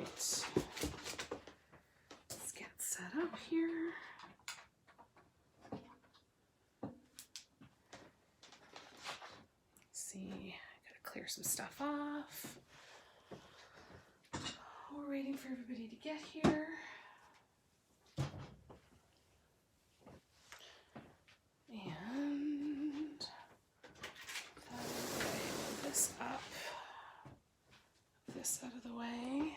Let's get set up here. See, I gotta clear some stuff off. We're waiting for everybody to get here. And move this up, this out of the way.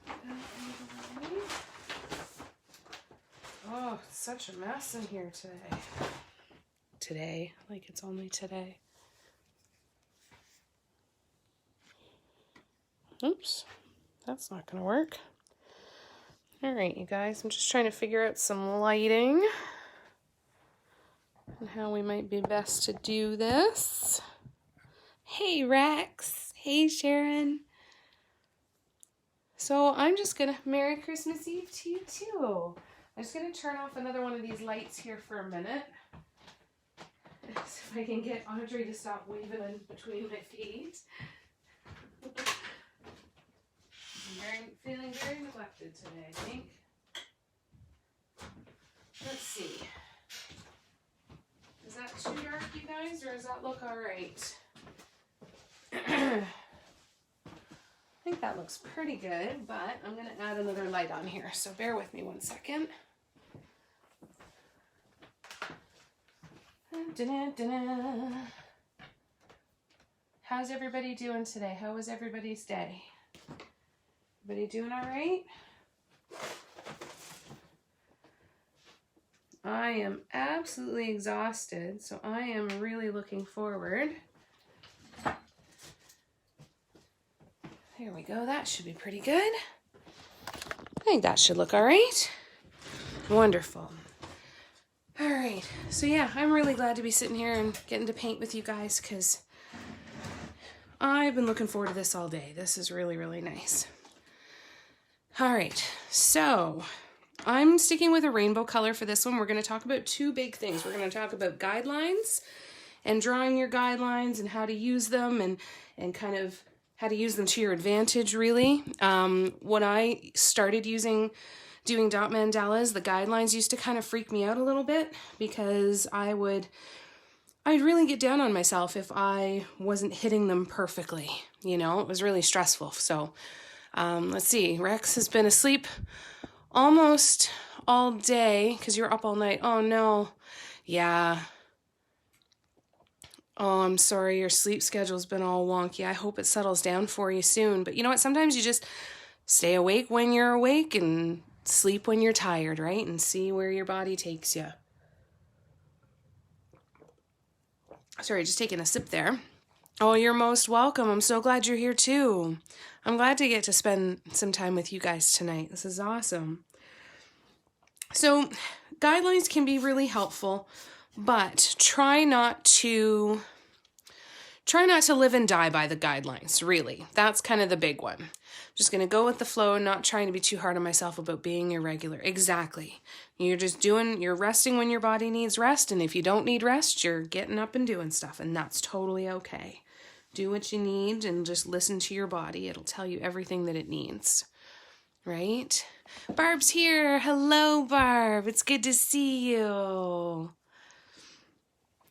That out of the way. Oh, it's such a mess in here today. Today, like it's only today. Oops, that's not gonna work. All right, you guys, I'm just trying to figure out some lighting and how we might be best to do this. Hey, Rex. Hey, Sharon. So I'm just gonna, Merry Christmas Eve to you too. I'm just gonna turn off another one of these lights here for a minute. See if I can get Audrey to stop waving in between my feet. I'm feeling very neglected today, I think. Let's see. Is that too dark, you guys, or does that look all right? I think that looks pretty good, but I'm going to add another light on here, so bear with me one second. How's everybody doing today? How was everybody's day? Everybody doing all right? I am absolutely exhausted, so I am really looking forward. There we go. That should be pretty good. I think that should look all right. Wonderful. All right. So yeah, I'm really glad to be sitting here and getting to paint with you guys because I've been looking forward to this all day. This is really, really nice. All right. So I'm sticking with a rainbow color for this one. We're going to talk about two big things. We're going to talk about guidelines and drawing your guidelines and how to use them and kind of how to use them to your advantage, really. When I started doing dot mandalas, the guidelines used to kind of freak me out a little bit because I'd really get down on myself if I wasn't hitting them perfectly. You know, it was really stressful. So let's see, Rex has been asleep almost all day because you're up all night. Oh no. Yeah. Oh, I'm sorry, your sleep schedule's been all wonky. I hope it settles down for you soon. But you know what? Sometimes you just stay awake when you're awake and sleep when you're tired, right? And see where your body takes you. Sorry, just taking a sip there. Oh, you're most welcome. I'm so glad you're here too. I'm glad to get to spend some time with you guys tonight. This is awesome. So, guidelines can be really helpful, but try not to live and die by the guidelines, really. That's kind of the big one. I'm just going to go with the flow and not trying to be too hard on myself about being irregular. Exactly. You're resting when your body needs rest, and if you don't need rest, you're getting up and doing stuff, and that's totally okay. Do what you need and just listen to your body. It'll tell you everything that it needs, right? Barb's here. Hello, Barb. It's good to see you.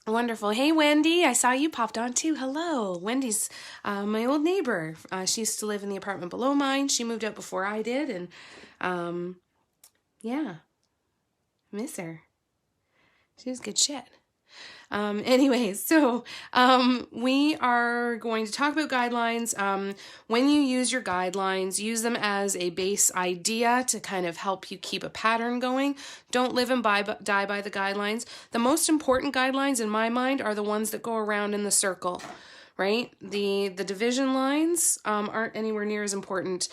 Wonderful. Hey, Wendy. I saw you popped on too. Hello. Wendy's my old neighbor. She used to live in the apartment below mine. She moved out before I did. And yeah, miss her. She was good shit. Anyways, so we are going to talk about guidelines. When you use your guidelines, use them as a base idea to kind of help you keep a pattern going. Don't live and die by the guidelines. The most important guidelines in my mind are the ones that go around in the circle, right? The division lines aren't anywhere near as important,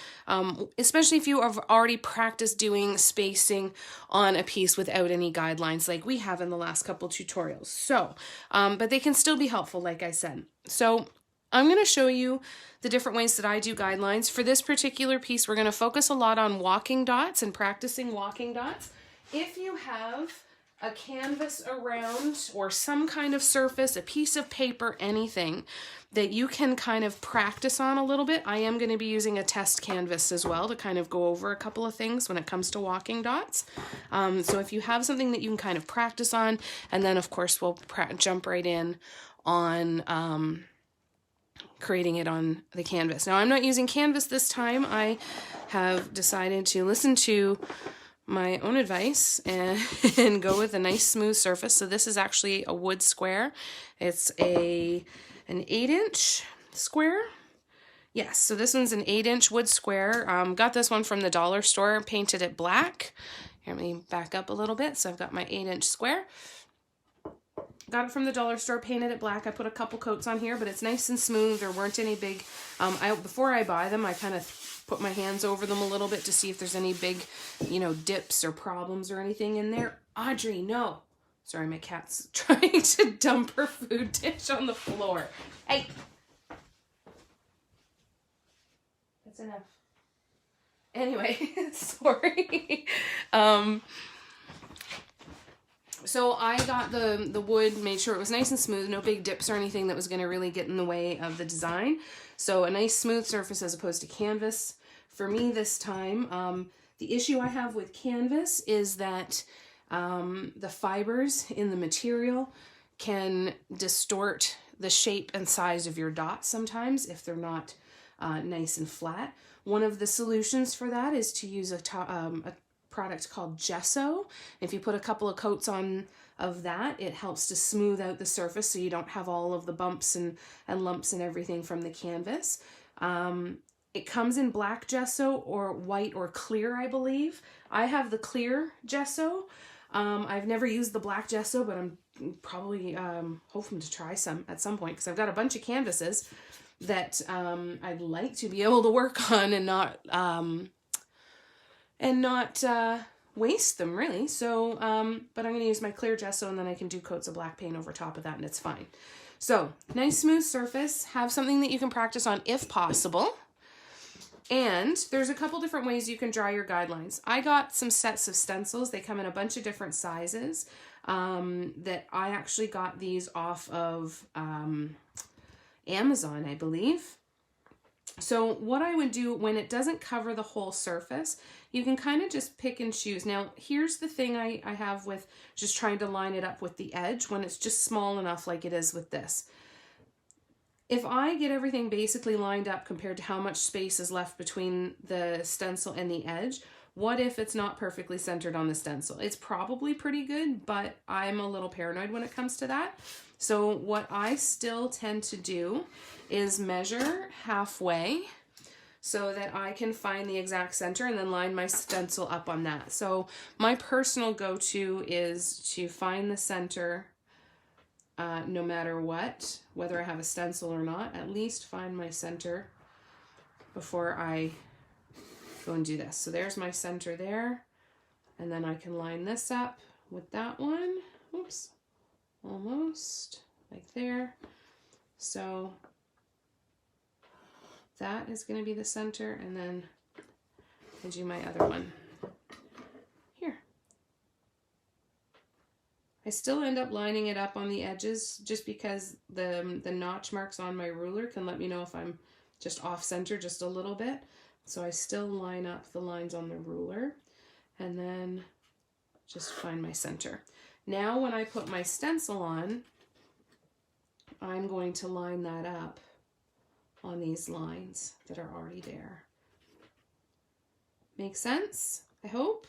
especially if you have already practiced doing spacing on a piece without any guidelines like we have in the last couple tutorials. So, but they can still be helpful, like I said. So I'm going to show you the different ways that I do guidelines. For this particular piece, we're going to focus a lot on walking dots and practicing walking dots. If you have a canvas around or some kind of surface, a piece of paper, anything that you can kind of practice on a little bit. I am going to be using a test canvas as well to kind of go over a couple of things when it comes to walking dots. So if you have something that you can kind of practice on, and then of course we'll jump right in on creating it on the canvas. Now I'm not using canvas this time. I have decided to listen to my own advice and go with a nice smooth surface. So this is actually a wood square. It's an 8-inch square. Yes, so this one's an 8-inch wood square. Got this one from the dollar store, painted it black. Here, let me back up a little bit. So I've got my 8-inch square. Got it from the dollar store, painted it black. I put a couple coats on here, but it's nice and smooth. There weren't any big, before I buy them, I kind of put my hands over them a little bit to see if there's any big, dips or problems or anything in there. Audrey, no. Sorry, my cat's trying to dump her food dish on the floor. Hey. That's enough. Anyway, sorry. So I got the wood, made sure it was nice and smooth, no big dips or anything that was going to really get in the way of the design. So a nice smooth surface as opposed to canvas for me this time. The issue I have with canvas is that the fibers in the material can distort the shape and size of your dots sometimes if they're not nice and flat. One of the solutions for that is to use a product called gesso. If you put a couple of coats on of that, it helps to smooth out the surface so you don't have all of the bumps and lumps and everything from the canvas. It comes in black gesso or white or clear, I believe. I have the clear gesso. I've never used the black gesso, but I'm probably hoping to try some at some point because I've got a bunch of canvases that I'd like to be able to work on and not waste them really. So, but I'm going to use my clear gesso and then I can do coats of black paint over top of that and it's fine. So, nice smooth surface. Have something that you can practice on if possible. And there's a couple different ways you can draw your guidelines. I got some sets of stencils. They come in a bunch of different sizes that I actually got these off of Amazon, I believe. So what I would do when it doesn't cover the whole surface, you can kind of just pick and choose. Now, here's the thing I have with just trying to line it up with the edge when it's just small enough like it is with this. If I get everything basically lined up compared to how much space is left between the stencil and the edge, what if it's not perfectly centered on the stencil? It's probably pretty good, but I'm a little paranoid when it comes to that. So what I still tend to do is measure halfway so that I can find the exact center and then line my stencil up on that. So my personal go-to is to find the center no matter what, whether I have a stencil or not, at least find my center before I go and do this. So there's my center there, and then I can line this up with that one. Oops, almost like there. So that is going to be the center, and then I do my other one here. I still end up lining it up on the edges just because the notch marks on my ruler can let me know if I'm just off center just a little bit. So I still line up the lines on the ruler and then just find my center. Now when I put my stencil on, I'm going to line that up on these lines that are already there. Make sense? I hope.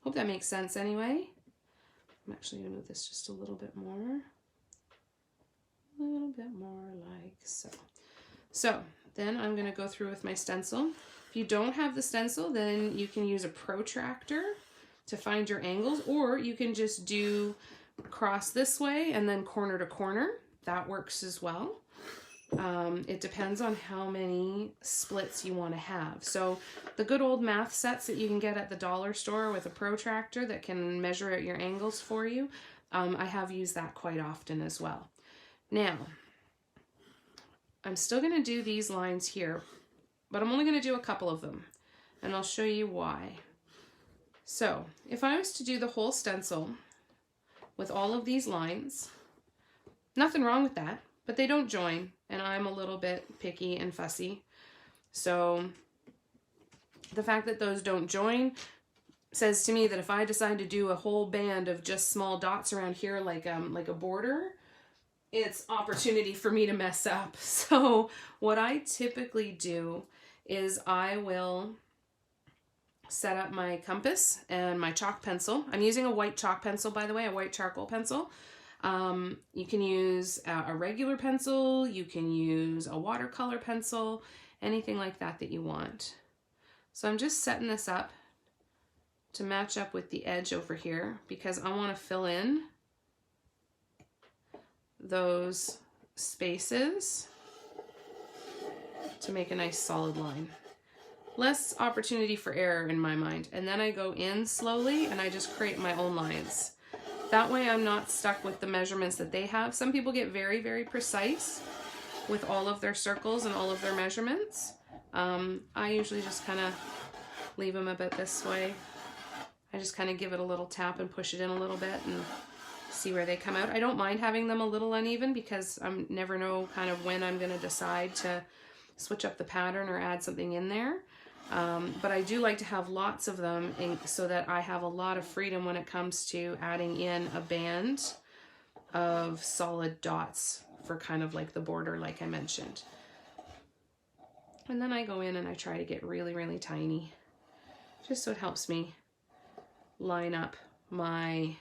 Hope that makes sense anyway. I'm actually going to move this just a little bit more. A little bit more like so. So then I'm going to go through with my stencil. If you don't have the stencil, then you can use a protractor to find your angles, or you can just do cross this way and then corner to corner. That works as well. It depends on how many splits you want to have. So the good old math sets that you can get at the dollar store with a protractor that can measure out your angles for you, I have used that quite often as well. Now, I'm still going to do these lines here, but I'm only going to do a couple of them, and I'll show you why. So if I was to do the whole stencil, with all of these lines. Nothing wrong with that, but they don't join, and I'm a little bit picky and fussy. So the fact that those don't join says to me that if I decide to do a whole band of just small dots around here like a border, it's opportunity for me to mess up. So what I typically do is I will set up my compass and my chalk pencil. I'm using a white chalk pencil, by the way, a white charcoal pencil. You can use a regular pencil, you can use a watercolor pencil, anything like that that you want. So I'm just setting this up to match up with the edge over here because I want to fill in those spaces to make a nice solid line. Less opportunity for error in my mind. And then I go in slowly and I just create my own lines. That way I'm not stuck with the measurements that they have. Some people get very, very precise with all of their circles and all of their measurements. I usually just kind of leave them a bit this way. I just kind of give it a little tap and push it in a little bit and see where they come out. I don't mind having them a little uneven because I never know kind of when I'm going to decide to switch up the pattern or add something in there. But I do like to have lots of them so that I have a lot of freedom when it comes to adding in a band of solid dots for kind of like the border like I mentioned. And then I go in and I try to get really, really tiny just so it helps me line up my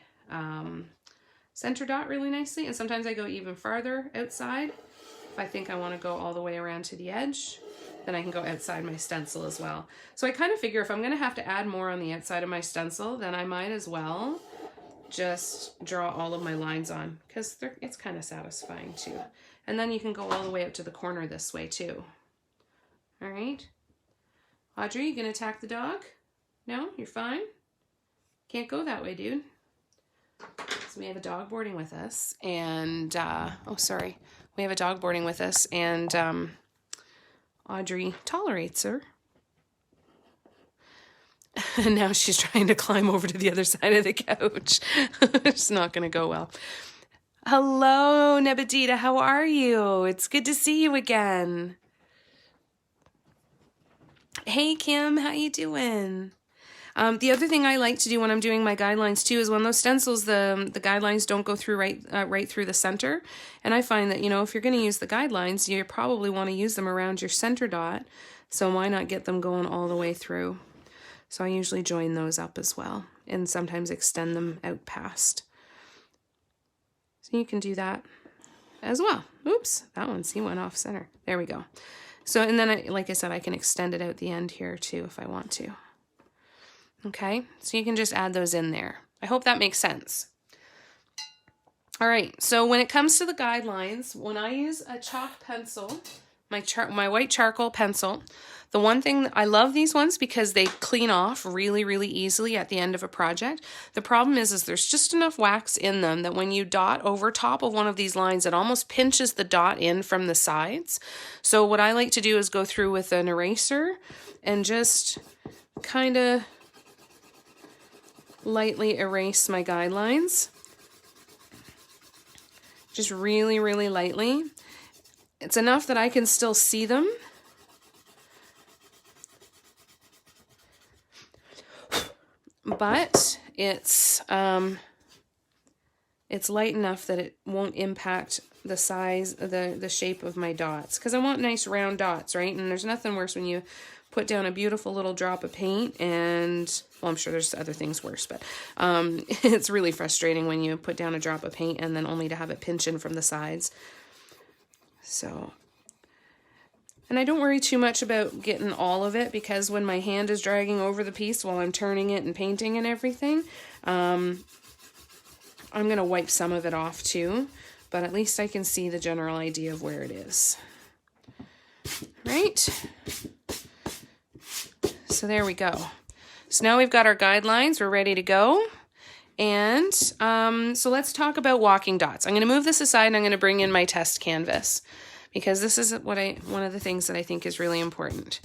center dot really nicely. And sometimes I go even farther outside. If I think I want to go all the way around to the edge, then I can go outside my stencil as well. So I kind of figure if I'm going to have to add more on the outside of my stencil, then I might as well just draw all of my lines on because it's kind of satisfying too. And then you can go all the way out to the corner this way too. All right. Audrey, you going to attack the dog? No? You're fine? Can't go that way, dude. So we have a dog boarding with us and, oh, sorry. We have a dog boarding with us and Audrey tolerates her. And now she's trying to climb over to the other side of the couch. It's not going to go well. Hello, Nebadita. How are you? It's good to see you again. Hey, Kim. How you doing? The other thing I like to do when I'm doing my guidelines too is when those stencils, the guidelines don't go through right through the center. And I find that, you know, if you're going to use the guidelines, you probably want to use them around your center dot. So why not get them going all the way through? So I usually join those up as well and sometimes extend them out past. So you can do that as well. Oops, that one, see, went off center. There we go. So, and then like I said, I can extend it out the end here too if I want to. Okay, so you can just add those in there. I hope that makes sense. All right, so when it comes to the guidelines, when I use a chalk pencil, my white charcoal pencil, the one thing, I love these ones because they clean off really, really easily at the end of a project. The problem is there's just enough wax in them that when you dot over top of one of these lines, it almost pinches the dot in from the sides. So what I like to do is go through with an eraser and just kind of lightly erase my guidelines. Just really, really lightly. It's enough that I can still see them. But it's light enough that it won't impact the size, the shape of my dots. Because I want nice round dots, right? And there's nothing worse when you put down a beautiful little drop of paint and, well, I'm sure there's other things worse, but it's really frustrating when you put down a drop of paint and then only to have it pinch in from the sides. So, and I don't worry too much about getting all of it because when my hand is dragging over the piece while I'm turning it and painting and everything, I'm going to wipe some of it off too, but at least I can see the general idea of where it is. Right? So there we go. So now we've got our guidelines. We're ready to go. And so let's talk about walking dots. I'm going to move this aside and I'm going to bring in my test canvas because this is one of the things that I think is really important.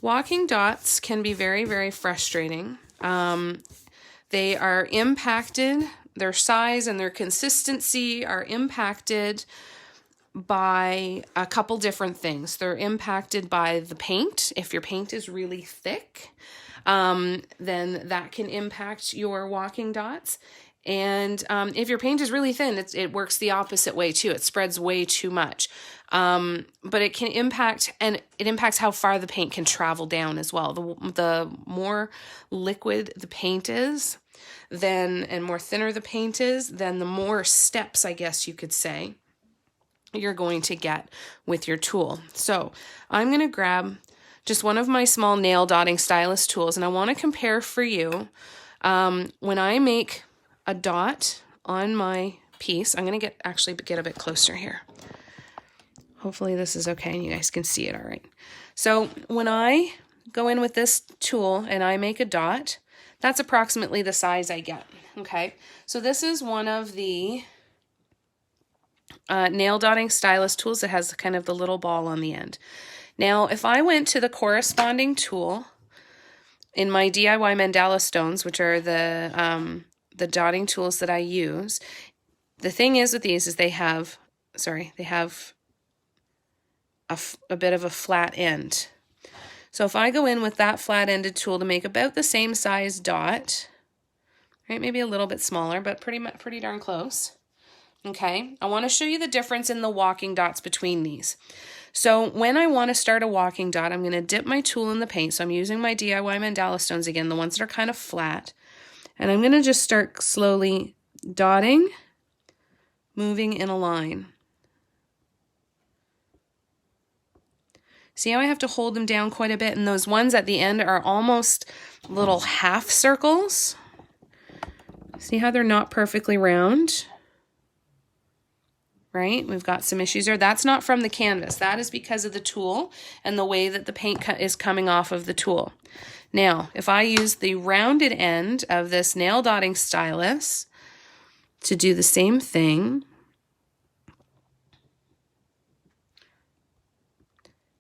Walking dots can be very, very frustrating. They are impacted their size and their consistency are impacted by a couple different things. They're impacted by the paint. If your paint is really thick, then that can impact your walking dots. And if your paint is really thin, it works the opposite way too. It spreads way too much. But it can impact, and it impacts how far the paint can travel down as well. The more liquid the paint is, and more thinner the paint is, then the more steps, I guess you could say, you're going to get with your tool. So I'm going to grab just one of my small nail dotting stylus tools, and I want to compare for you when I make a dot on my piece. I'm going to get a bit closer here. Hopefully this is okay and you guys can see it all right. So when I go in with this tool and I make a dot, that's approximately the size I get. Okay, so this is one of the nail dotting stylus tools that has kind of the little ball on the end. Now, if I went to the corresponding tool in my DIY mandala stones, which are the dotting tools that I use, the thing is with these is they have a bit of a flat end. So if I go in with that flat-ended tool to make about the same size dot, right, maybe a little bit smaller, but pretty darn close. Okay, I want to show you the difference in the walking dots between these. So when I want to start a walking dot, I'm going to dip my tool in the paint. So I'm using my DIY mandala stones again, the ones that are kind of flat. And I'm going to just start slowly dotting, moving in a line. See how I have to hold them down quite a bit? And those ones at the end are almost little half circles. See how they're not perfectly round? Right? We've got some issues there. That's not from the canvas. That is because of the tool and the way that the paint is coming off of the tool. Now, if I use the rounded end of this nail dotting stylus to do the same thing,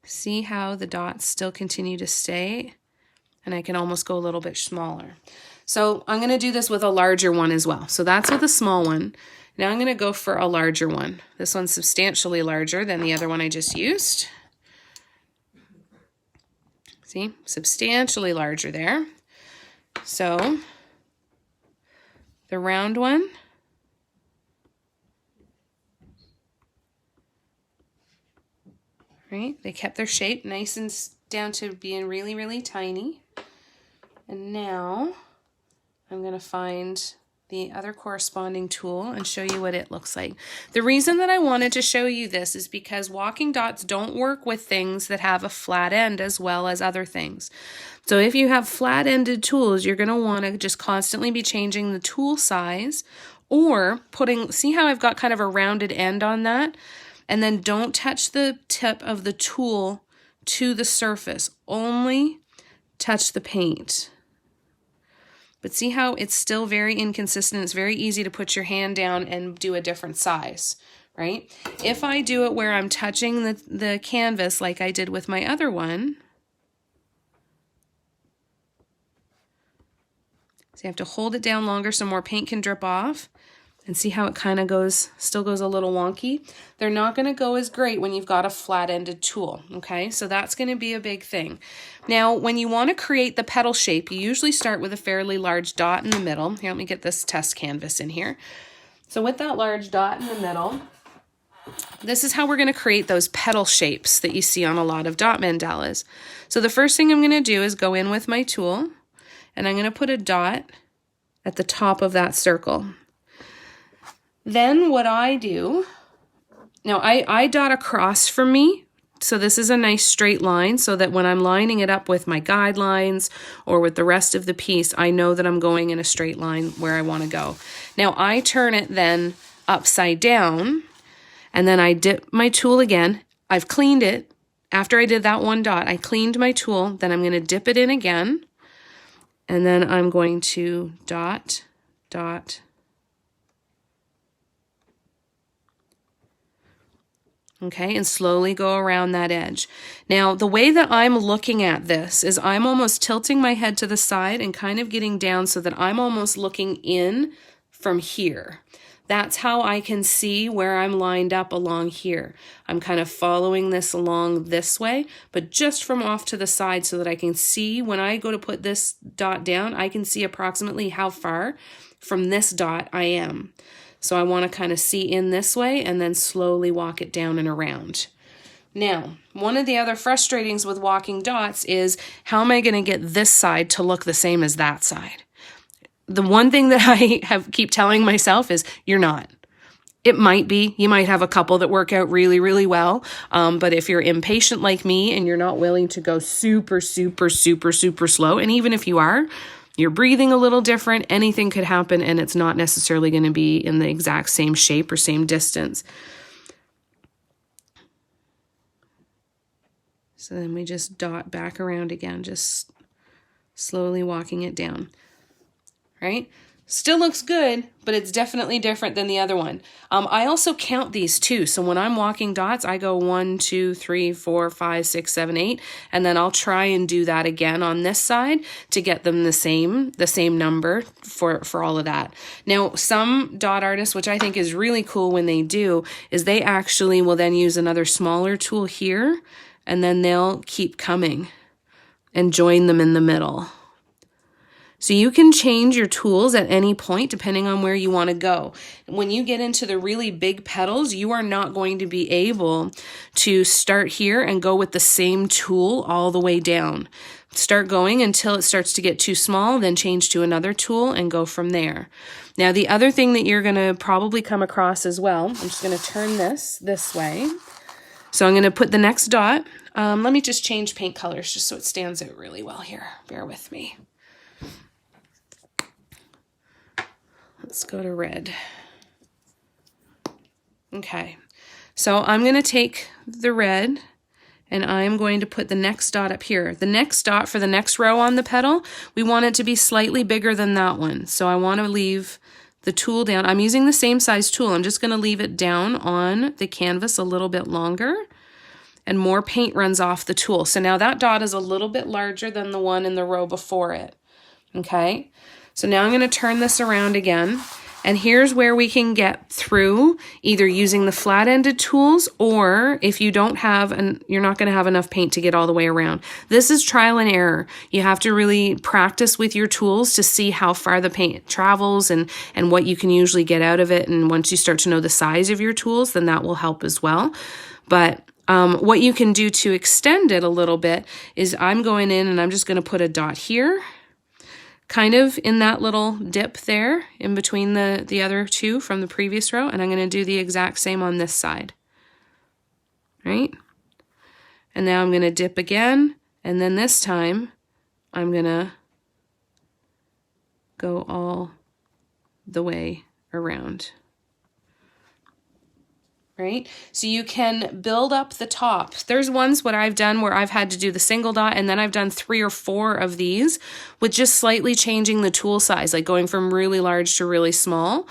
see how the dots still continue to stay, and I can almost go a little bit smaller. So I'm going to do this with a larger one as well. So that's with a small one. Now I'm going to go for a larger one. This one's substantially larger than the other one I just used. See, substantially larger there. So the round one, right? They kept their shape nice and down to being really, really tiny. And now I'm going to find the other corresponding tool and show you what it looks like. The reason that I wanted to show you this is because walking dots don't work with things that have a flat end as well as other things. So if you have flat-ended tools, you're going to want to just constantly be changing the tool size or see how I've got kind of a rounded end on that? And then don't touch the tip of the tool to the surface. Only touch the paint. But see how it's still very inconsistent. It's very easy to put your hand down and do a different size, right? If I do it where I'm touching the canvas like I did with my other one, so you have to hold it down longer so more paint can drip off. And see how it kind of still goes a little wonky? They're not going to go as great when you've got a flat-ended tool, okay? So that's going to be a big thing. Now, when you want to create the petal shape, you usually start with a fairly large dot in the middle. Here, let me get this test canvas in here. So with that large dot in the middle, this is how we're going to create those petal shapes that you see on a lot of dot mandalas. So the first thing I'm going to do is go in with my tool, and I'm going to put a dot at the top of that circle. Then what I do, now I dot across from me, so this is a nice straight line so that when I'm lining it up with my guidelines or with the rest of the piece, I know that I'm going in a straight line where I want to go. Now I turn it then upside down, and then I dip my tool again. I've cleaned it. After I did that one dot, I cleaned my tool, then I'm going to dip it in again, and then I'm going to dot, dot, okay, and slowly go around that edge. Now, the way that I'm looking at this is I'm almost tilting my head to the side and kind of getting down so that I'm almost looking in from here. That's how I can see where I'm lined up along here. I'm kind of following this along this way, but just from off to the side so that I can see when I go to put this dot down, I can see approximately how far from this dot I am. So I want to kind of see in this way and then slowly walk it down and around. Now, one of the other frustratings with walking dots is how am I going to get this side to look the same as that side? The one thing that I keep telling myself is you're not. It might be, you might have a couple that work out really, really well. But if you're impatient like me and you're not willing to go super, super, super, super slow, and even if you are, you're breathing a little different, anything could happen and it's not necessarily going to be in the exact same shape or same distance. So then we just dot back around again, just slowly walking it down. Right? Still looks good, but it's definitely different than the other one. I also count these too. So when I'm walking dots, I go 1, 2, 3, 4, 5, 6, 7, 8, and then I'll try and do that again on this side to get them the same number for all of that. Now, some dot artists, which I think is really cool when they do, is they actually will then use another smaller tool here, and then they'll keep coming and join them in the middle. So you can change your tools at any point depending on where you want to go. When you get into the really big petals, you are not going to be able to start here and go with the same tool all the way down. Start going until it starts to get too small, then change to another tool and go from there. Now, the other thing that you're going to probably come across as well, I'm just going to turn this way. So I'm going to put the next dot. Let me just change paint colors just so it stands out really well here. Bear with me. Let's go to red. Okay, so I'm going to take the red and I'm going to put the next dot up here. The next dot for the next row on the petal, we want it to be slightly bigger than that one. So I want to leave the tool down. I'm using the same size tool. I'm just going to leave it down on the canvas a little bit longer and more paint runs off the tool. So now that dot is a little bit larger than the one in the row before it. Okay. So now I'm going to turn this around again, and here's where we can get through either using the flat-ended tools or if you don't have, and you're not going to have enough paint to get all the way around. This is trial and error. You have to really practice with your tools to see how far the paint travels and what you can usually get out of it. And once you start to know the size of your tools, then that will help as well. But what you can do to extend it a little bit is I'm going in and I'm just going to put a dot here, kind of in that little dip there in between the other two from the previous row, and I'm going to do the exact same on this side, right? And now I'm going to dip again, and then this time I'm going to go all the way around. Right? So you can build up the top. There's ones what I've done where I've had to do the single dot and then I've done 3 or 4 of these with just slightly changing the tool size, like going from really large to really small.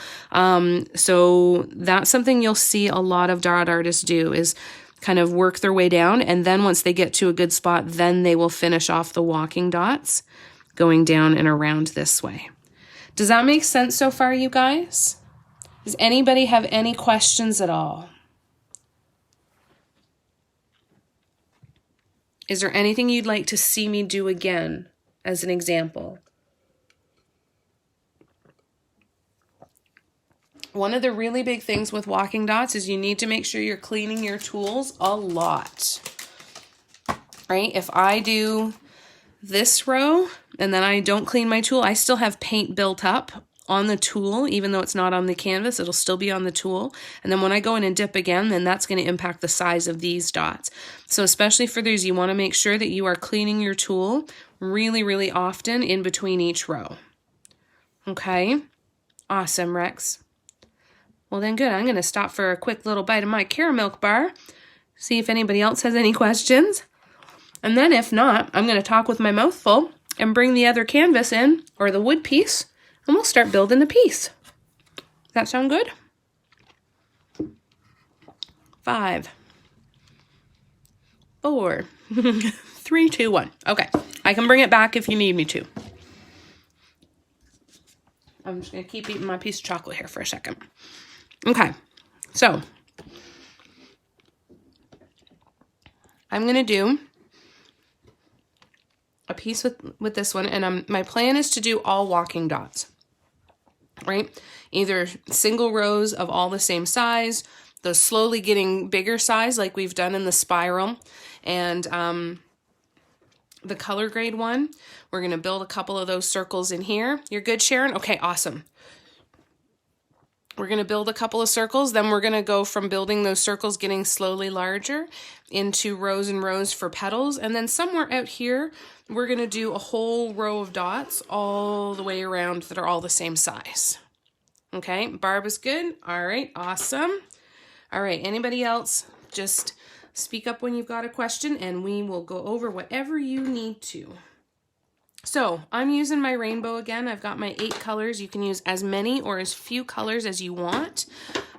So that's something you'll see a lot of dot artists do, is kind of work their way down, and then once they get to a good spot, then they will finish off the walking dots going down and around this way. Does that make sense so far, you guys? Does anybody have any questions at all? Is there anything you'd like to see me do again as an example? One of the really big things with walking dots is you need to make sure you're cleaning your tools a lot, right? If I do this row and then I don't clean my tool, I still have paint built up on the tool. Even though it's not on the canvas, it'll still be on the tool. And then when I go in and dip again, then that's going to impact the size of these dots. So especially for these, you want to make sure that you are cleaning your tool really, really often in between each row. Okay, awesome, Rex. Well then, good. I'm going to stop for a quick little bite of my caramel bar, see if anybody else has any questions. And then if not, I'm going to talk with my mouth full and bring the other canvas in, or the wood piece, and we'll start building the piece. Does that sound good? 5, 4, 3, 2, 1. Okay, I can bring it back if you need me to. I'm just going to keep eating my piece of chocolate here for a second. Okay, so I'm going to do a piece with this one, and my plan is to do all walking dots, right? Either single rows of all the same size, those slowly getting bigger size like we've done in the spiral, and the color grade one, we're going to build a couple of those circles in here. You're good, Sharon? Okay, awesome. We're going to build a couple of circles, then we're going to go from building those circles, getting slowly larger, into rows and rows for petals, and then somewhere out here, we're going to do a whole row of dots all the way around that are all the same size. Okay, Barb is good. All right, awesome. All right, anybody else? Just speak up when you've got a question, and we will go over whatever you need to. So I'm using my rainbow again. I've got my 8 colors. You can use as many or as few colors as you want.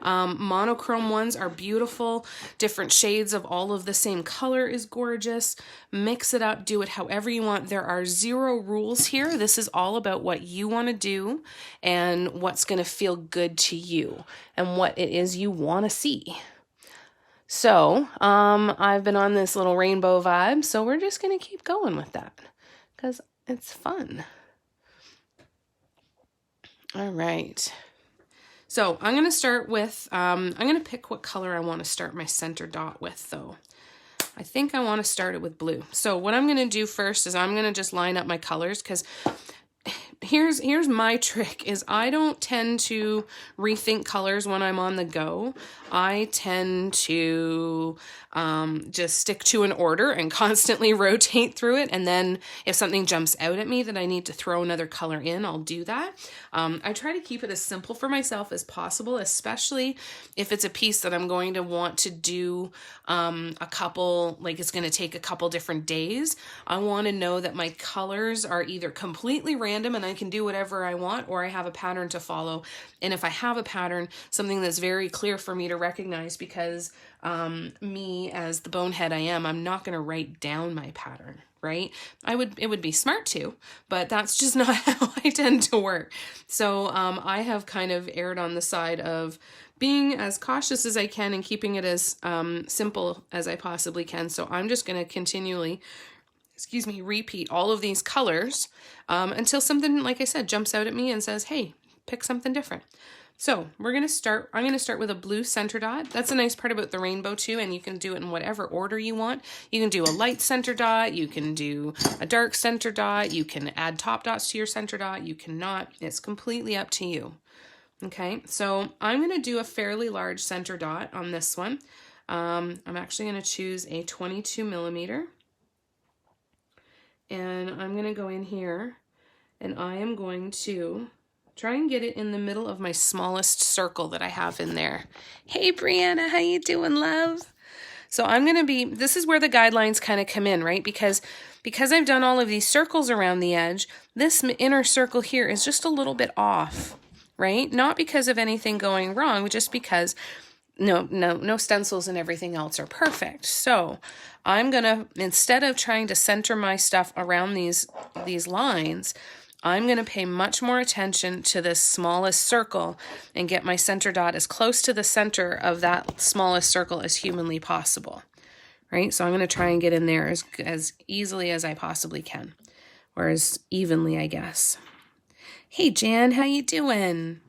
Monochrome ones are beautiful. Different shades of all of the same color is gorgeous. Mix it up, do it however you want. There are 0 rules here. This is all about what you want to do and what's going to feel good to you and what it is you want to see. So I've been on this little rainbow vibe, so we're just going to keep going with that because it's fun. All right. So I'm going to start with, I'm going to pick what color I want to start my center dot with though. I think I want to start it with blue. So what I'm going to do first is I'm going to just line up my colors, because here's my trick is I don't tend to rethink colors when I'm on the go. I tend to just stick to an order and constantly rotate through it. And then if something jumps out at me that I need to throw another color in, I'll do that. I try to keep it as simple for myself as possible, especially if it's a piece that I'm going to want to do a couple, like it's going to take a couple different days. I want to know that my colors are either completely random and I can do whatever I want, or I have a pattern to follow. And if I have a pattern, something that's very clear for me to recognize, because me as the bonehead I am, I'm not going to write down my pattern, right? It would be smart to, but that's just not how I tend to work. So I have kind of erred on the side of being as cautious as I can and keeping it as simple as I possibly can. So I'm just going to continually, repeat all of these colors until something, like I said, jumps out at me and says, hey, pick something different. So I'm going to start with a blue center dot. That's a nice part about the rainbow too, and you can do it in whatever order you want. You can do a light center dot, you can do a dark center dot, you can add top dots to your center dot, you cannot. It's completely up to you. Okay, so I'm going to do a fairly large center dot on this one. I'm actually going to choose a 22 millimeter. And I'm going to go in here and I am going to try and get it in the middle of my smallest circle that I have in there. Hey, Brianna, how you doing, love? So I'm going to be, this is where the guidelines kind of come in, right? Because I've done all of these circles around the edge, this inner circle here is just a little bit off, right? Not because of anything going wrong, just because no stencils and everything else are perfect. So I'm going to, instead of trying to center my stuff around these lines, I'm going to pay much more attention to this smallest circle and get my center dot as close to the center of that smallest circle as humanly possible, right? So I'm going to try and get in there as easily as I possibly can, or as evenly, I guess. Hey, Jan, how you doing?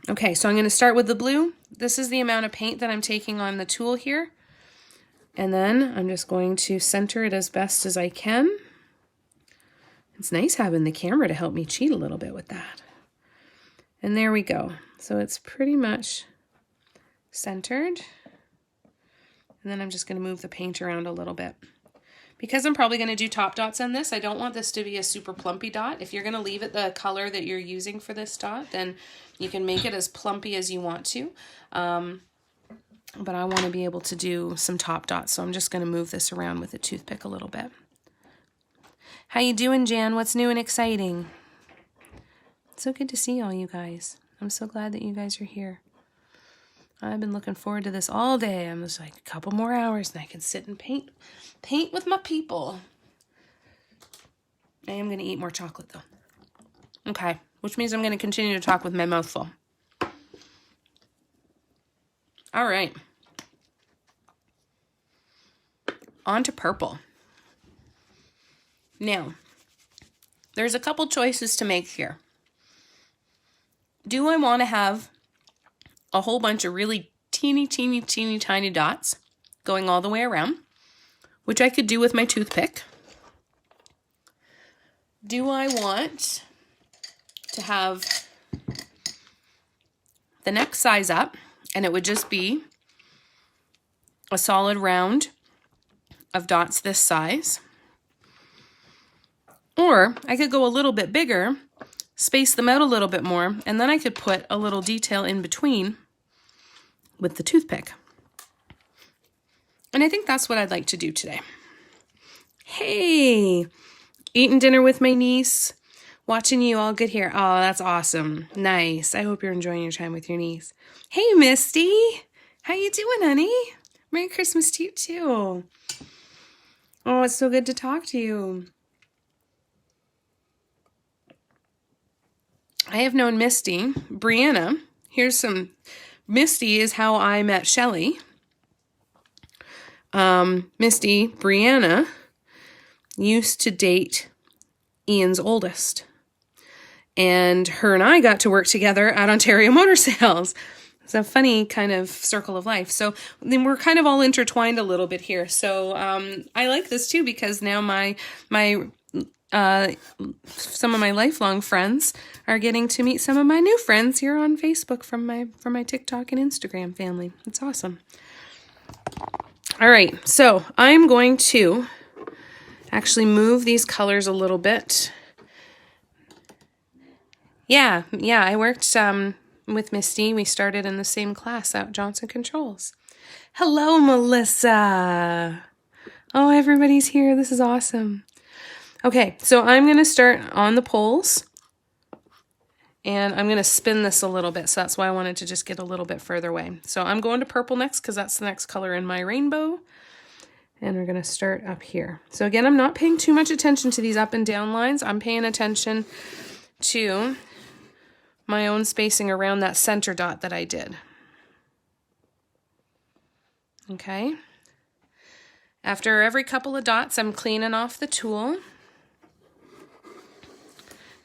Okay, so I'm going to start with the blue. This is the amount of paint that I'm taking on the tool here. And then I'm just going to center it as best as I can. It's nice having the camera to help me cheat a little bit with that. And there we go. So it's pretty much centered. And then I'm just going to move the paint around a little bit. Because I'm probably going to do top dots on this, I don't want this to be a super plumpy dot. If you're going to leave it the color that you're using for this dot, then you can make it as plumpy as you want to. But I want to be able to do some top dots, so I'm just going to move this around with a toothpick a little bit. How you doing, Jan? What's new and exciting? It's so good to see all you guys. I'm so glad that you guys are here. I've been looking forward to this all day. I'm just like, a couple more hours and I can sit and paint with my people. I am going to eat more chocolate though. Okay, which means I'm going to continue to talk with my mouth full. All right. On to purple. Now, there's a couple choices to make here. Do I want to have a whole bunch of really teeny tiny dots going all the way around, which I could do with my toothpick? Do I want to have the next size up and it would just be a solid round of dots this size? Or I could go a little bit bigger, space them out a little bit more, and then I could put a little detail in between with the toothpick. And I think that's what I'd like to do today. Hey, eating dinner with my niece, watching you all good here. Oh, that's awesome. Nice. I hope you're enjoying your time with your niece. Hey, Misty. How you doing, honey? Merry Christmas to you, too. Oh, it's so good to talk to you. I have known Misty. Brianna, Misty is how I met Shelly. Misty, Brianna, used to date Ian's oldest. And her and I got to work together at Ontario Motor Sales. It's a funny kind of circle of life. So then we're kind of all intertwined a little bit here. So I like this too, because now some of my lifelong friends are getting to meet some of my new friends here on Facebook from my TikTok and Instagram family. It's awesome. All right, so I'm going to actually move these colors a little bit. Yeah, I worked with Misty. We started in the same class at Johnson Controls. Hello, Melissa. Oh, everybody's here. This is awesome. Okay, so I'm going to start on the poles, and I'm going to spin this a little bit, so that's why I wanted to just get a little bit further away. So I'm going to purple next, because that's the next color in my rainbow, and we're going to start up here. So again, I'm not paying too much attention to these up and down lines. I'm paying attention to my own spacing around that center dot that I did. Okay. After every couple of dots, I'm cleaning off the tool.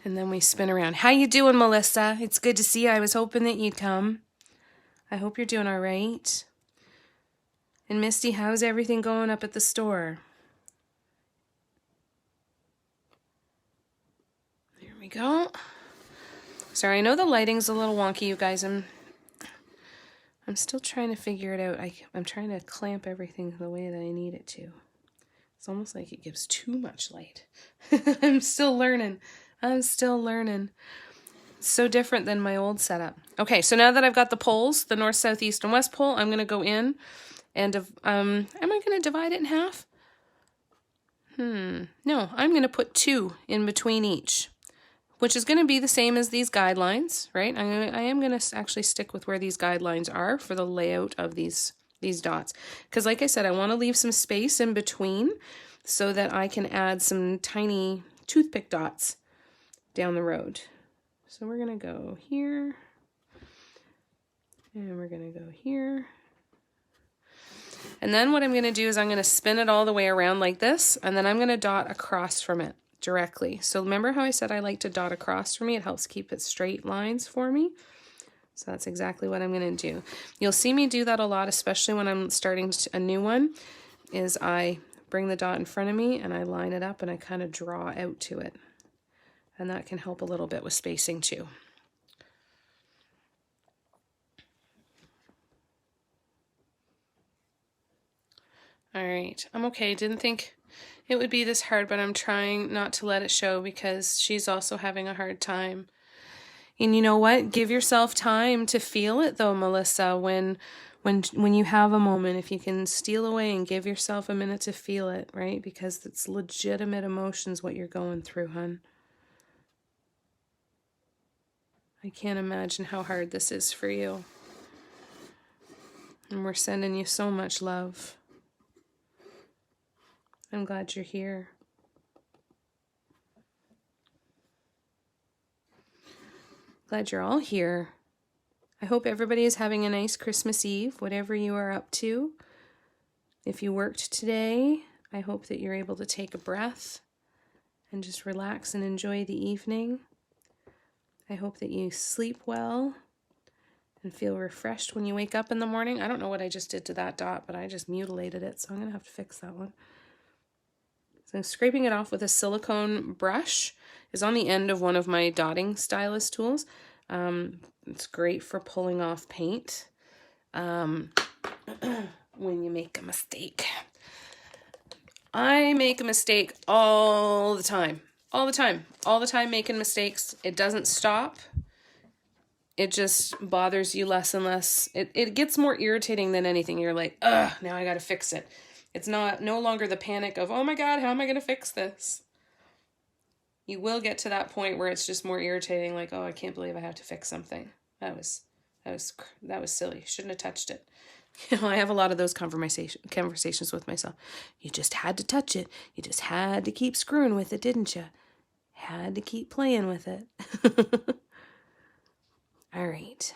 And then we spin around. How you doing, Melissa? It's good to see you. I was hoping that you'd come. I hope you're doing all right. And Misty, how's everything going up at the store? There we go. Sorry, I know the lighting's a little wonky, you guys. I'm still trying to figure it out. I'm trying to clamp everything the way that I need it to. It's almost like it gives too much light. I'm still learning. It's so different than my old setup. Okay, so now that I've got the poles, the north, south, east, and west pole, I'm going to go in and, am I going to divide it in half? No, I'm going to put 2 in between each, which is going to be the same as these guidelines, right? I am going to actually stick with where these guidelines are for the layout of these dots. Because like I said, I want to leave some space in between so that I can add some tiny toothpick dots down the road. So we're going to go here, and we're going to go here. And then what I'm going to do is I'm going to spin it all the way around like this, and then I'm going to dot across from it directly. So remember how I said I like to dot across for me? It helps keep it straight lines for me. So that's exactly what I'm going to do. You'll see me do that a lot, especially when I'm starting a new one, is I bring the dot in front of me and I line it up and I kind of draw out to it. And that can help a little bit with spacing too. All right, I'm okay. Didn't think it would be this hard, but I'm trying not to let it show because she's also having a hard time. And you know what? Give yourself time to feel it though, Melissa, when you have a moment, if you can steal away and give yourself a minute to feel it, right? Because it's legitimate emotions what you're going through, hun. I can't imagine how hard this is for you. And we're sending you so much love. I'm glad you're here. Glad you're all here. I hope everybody is having a nice Christmas Eve, whatever you are up to. If you worked today, I hope that you're able to take a breath and just relax and enjoy the evening. I hope that you sleep well and feel refreshed when you wake up in the morning. I don't know what I just did to that dot, but I just mutilated it, so I'm going to have to fix that one. So scraping it off with a silicone brush is on the end of one of my dotting stylus tools. It's great for pulling off paint when you make a mistake. I make a mistake all the time making mistakes. It doesn't stop. It just bothers you less and less. It gets more irritating than anything. You're like, ugh, now I got to fix it. It's no longer the panic of, oh my God, how am I going to fix this? You will get to that point where it's just more irritating, like, oh, I can't believe I have to fix something. That was silly. Shouldn't have touched it. You know, I have a lot of those conversations with myself. You just had to touch it. You just had to keep screwing with it, didn't you? Had to keep playing with it. All right.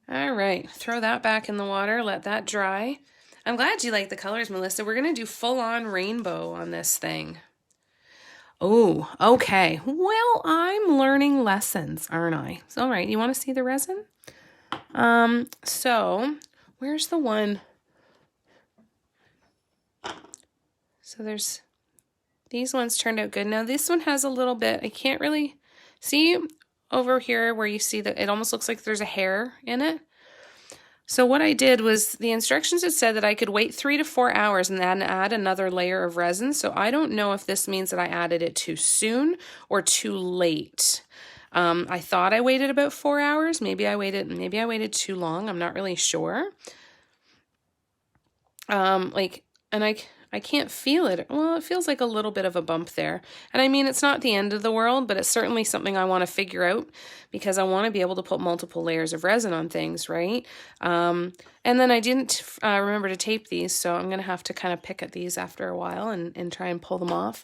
All right, throw that back in the water, let that dry. I'm glad you like the colors, Melissa. We're going to do full-on rainbow on this thing. Oh, okay. Well, I'm learning lessons, aren't I? All right, you want to see the resin? So where's the one? So these ones turned out good. Now this one has a little bit, I can't really see over here where you see that it almost looks like there's a hair in it. So what I did was the instructions had said that I could wait 3 to 4 hours and then add another layer of resin. So I don't know if this means that I added it too soon or too late. I thought I waited about 4 hours. Maybe I waited too long. I'm not really sure. And I can't feel it. Well, it feels like a little bit of a bump there. And I mean, it's not the end of the world, but it's certainly something I want to figure out because I want to be able to put multiple layers of resin on things, right? And then I didn't remember to tape these, so I'm going to have to kind of pick at these after a while and try and pull them off.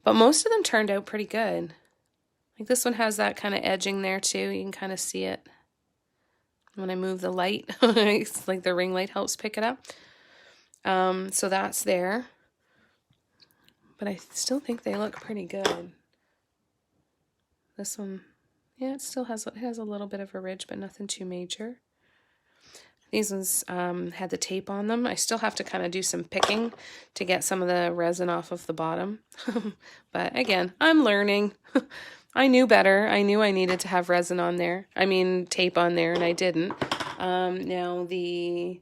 But most of them turned out pretty good. Like this one has that kind of edging there too. You can kind of see it when I move the light. It's like the ring light helps pick it up. So that's there, but I still think they look pretty good. This one, yeah, it still has a little bit of a ridge, but nothing too major. These ones had the tape on them. I still have to kind of do some picking to get some of the resin off of the bottom. But again, I'm learning. I knew better. I knew I needed to have resin on there. I mean, tape on there, and I didn't. Now the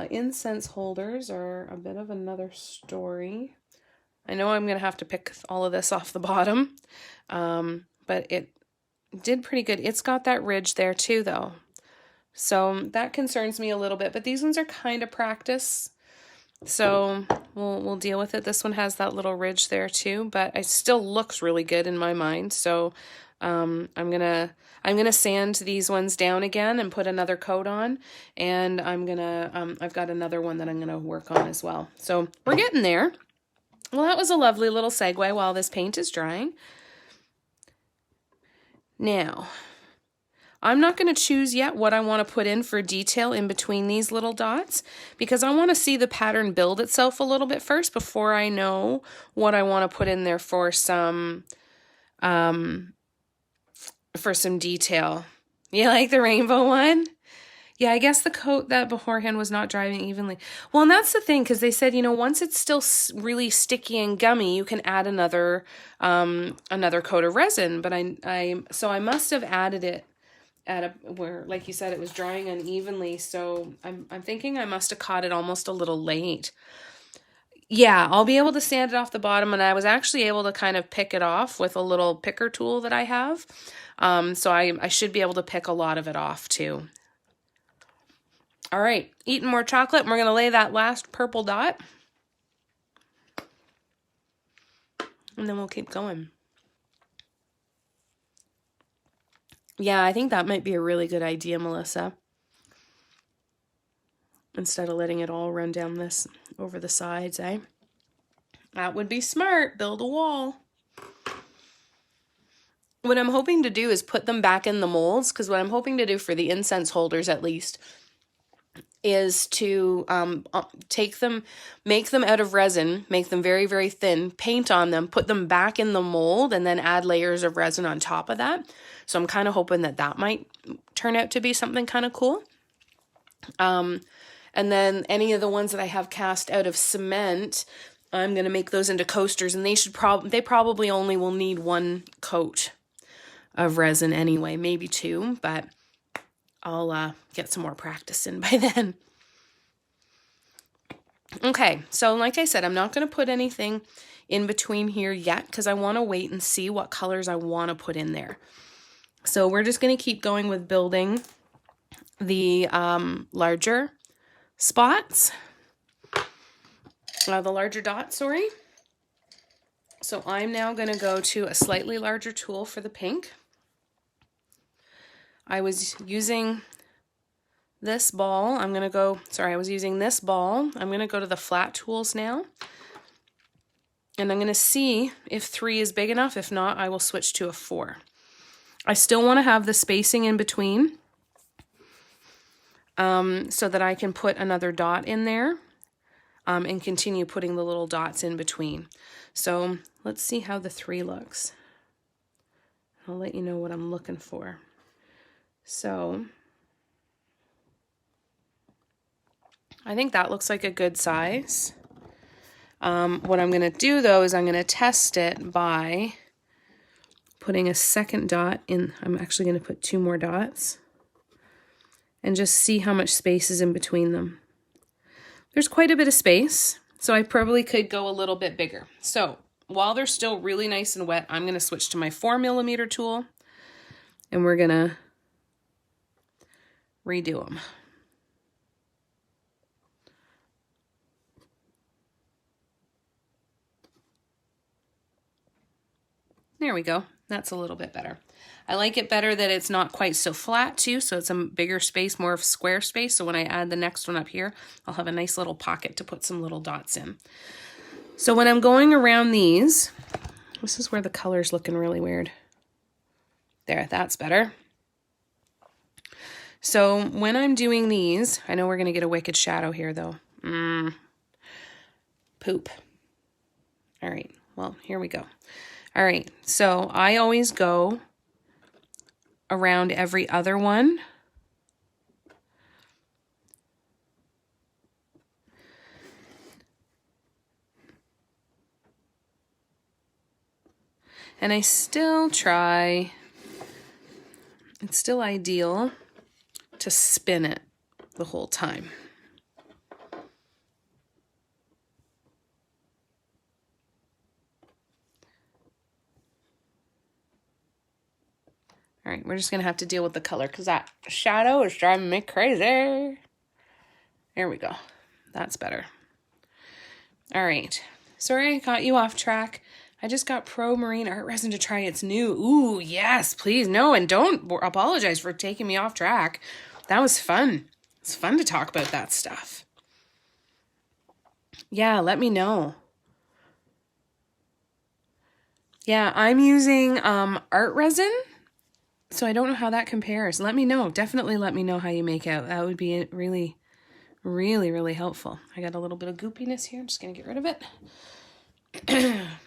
incense holders are a bit of another story. I know I'm going to have to pick all of this off the bottom, but it did pretty good. It's got that ridge there too, though. So that concerns me a little bit, but these ones are kind of practice. So we'll deal with it. This one has that little ridge there too, but it still looks really good in my mind. So I'm gonna sand these ones down again and put another coat on, and I've got another one that I'm gonna work on as well. So we're getting there. Well, that was a lovely little segue while this paint is drying. Now, I'm not going to choose yet what I want to put in for detail in between these little dots because I want to see the pattern build itself a little bit first before I know what I want to put in there for some detail. You like the rainbow one? Yeah, I guess the coat that beforehand was not drying evenly. Well, and that's the thing, because they said, once it's still really sticky and gummy, you can add another coat of resin. But so I must have added it at where, like you said, it was drying unevenly. So I'm thinking I must have caught it almost a little late. Yeah, I'll be able to sand it off the bottom, and I was actually able to kind of pick it off with a little picker tool that I have. So I should be able to pick a lot of it off too. All right, eating more chocolate, and we're going to lay that last purple dot. And then we'll keep going. Yeah, I think that might be a really good idea, Melissa. Instead of letting it all run down this over the sides, eh? That would be smart. Build a wall. what I'm hoping to do is put them back in the molds, because what I'm hoping to do for the incense holders at least is to take them, make them out of resin, make them very, very thin, paint on them, put them back in the mold, and then add layers of resin on top of that. So I'm kind of hoping that that might turn out to be something kind of cool. And then any of the ones that I have cast out of cement, I'm going to make those into coasters, and they probably only will need one coat of resin anyway, maybe two, but I'll get some more practice in by then. Okay, so like I said, I'm not going to put anything in between here yet because I want to wait and see what colors I want to put in there. So we're just going to keep going with building the larger spots, the larger dots, sorry. So I'm now going to go to a slightly larger tool for the pink. I was using this ball. I was using this ball. I'm going to go to the flat tools now. And I'm going to see if 3 is big enough. If not, I will switch to a 4. I still want to have the spacing in between so that I can put another dot in there and continue putting the little dots in between. So let's see how the 3 looks. I'll let you know what I'm looking for. So I think that looks like a good size. What I'm going to do though is I'm going to test it by putting a second dot in. I'm actually going to put 2 more dots and just see how much space is in between them. There's quite a bit of space, so I probably could go a little bit bigger. So while they're still really nice and wet, I'm going to switch to my 4mm tool and we're going to redo them. There we go. That's a little bit better. I like it better that it's not quite so flat too, so it's a bigger space, more of square space. So when I add the next one up here, I'll have a nice little pocket to put some little dots in. So when I'm going around these, this is where the color's looking really weird. There, that's better. So when I'm doing these, I know we're going to get a wicked shadow here though. Poop. All right, well, here we go. All right, so I always go around every other one. And I still try, it's still ideal to spin it the whole time. All right, we're just gonna have to deal with the color because that shadow is driving me crazy. There we go. That's better. All right. Sorry I caught you off track. I just got Pro Marine Art Resin to try. It's new. Ooh, yes, please. No, and don't apologize for taking me off track. That was fun. It's fun to talk about that stuff. Yeah, let me know. Yeah, I'm using art resin, so I don't know how that compares. Let me know. Definitely let me know how you make out. That would be really, really, really helpful. I got a little bit of goopiness here. I'm just going to get rid of it.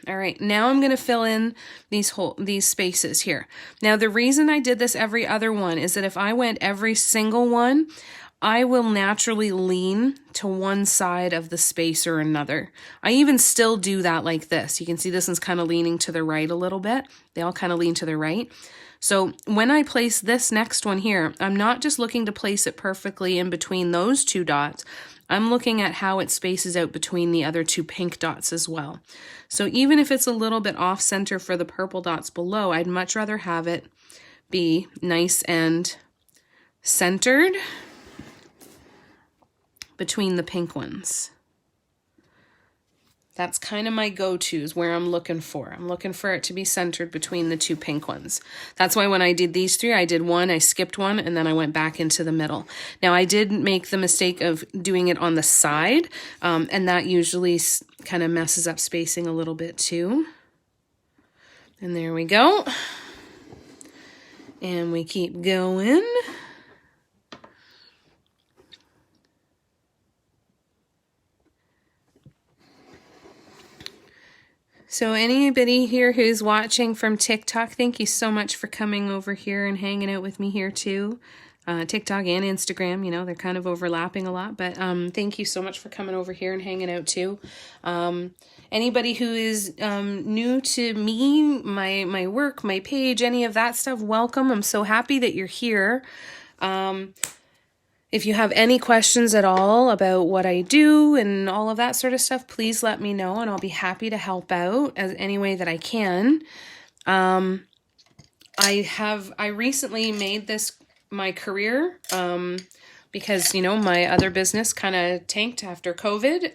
All right, now I'm going to fill in these spaces here. Now, the reason I did this every other one is that if I went every single one, I will naturally lean to one side of the space or another. I even still do that like this. You can see this one's kind of leaning to the right a little bit. They all kind of lean to the right. So when I place this next one here, I'm not just looking to place it perfectly in between those 2 dots. I'm looking at how it spaces out between the other 2 pink dots as well. So even if it's a little bit off center for the purple dots below, I'd much rather have it be nice and centered between the pink ones. That's kind of my go-tos where I'm looking for. I'm looking for it to be centered between the 2 pink ones. That's why when I did these 3, I did one, I skipped one, and then I went back into the middle. Now I did make the mistake of doing it on the side, and that usually kind of messes up spacing a little bit too. And there we go. And we keep going. So anybody here who's watching from TikTok, thank you so much for coming over here and hanging out with me here too. TikTok and Instagram, you know, they're kind of overlapping a lot, but thank you so much for coming over here and hanging out too. Anybody who is new to me, my work, my page, any of that stuff, welcome. I'm so happy that you're here. If you have any questions at all about what I do and all of that sort of stuff, please let me know and I'll be happy to help out as any way that I can. I recently made this my career because, you know, my other business kind of tanked after COVID.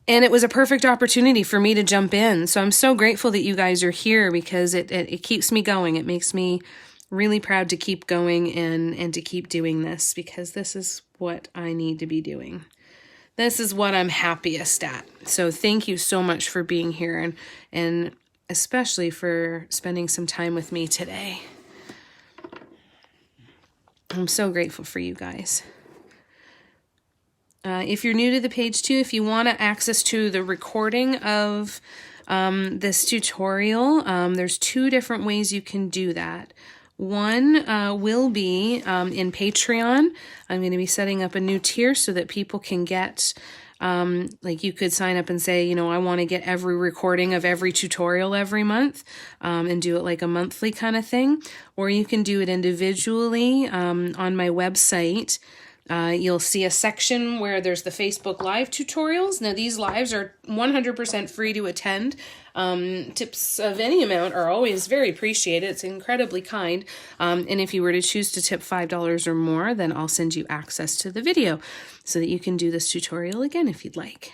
And it was a perfect opportunity for me to jump in. So I'm so grateful that you guys are here because it keeps me going. It makes me really proud to keep going and to keep doing this because this is what I need to be doing. This is what I'm happiest at. So thank you so much for being here and especially for spending some time with me today. I'm so grateful for you guys. If you're new to the page too, if you want access to the recording of this tutorial, there's 2 different ways you can do that. One will be in Patreon. I'm going to be setting up a new tier so that people can get, like you could sign up and say, you know, I want to get every recording of every tutorial every month and do it like a monthly kind of thing. Or you can do it individually on my website. You'll see a section where there's the Facebook Live tutorials. Now, these lives are 100% free to attend. Tips of any amount are always very appreciated. It's incredibly kind. And if you were to choose to tip $5 or more, then I'll send you access to the video so that you can do this tutorial again if you'd like.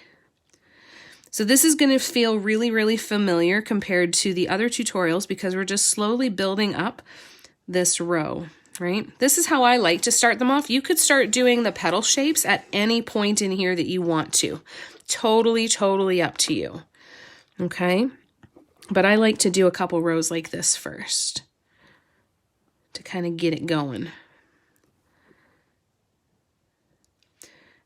So this is going to feel really, really familiar compared to the other tutorials because we're just slowly building up this row. Right? This is how I like to start them off. You could start doing the petal shapes at any point in here that you want to. Totally, totally up to you. Okay? But I like to do a couple rows like this first to kind of get it going.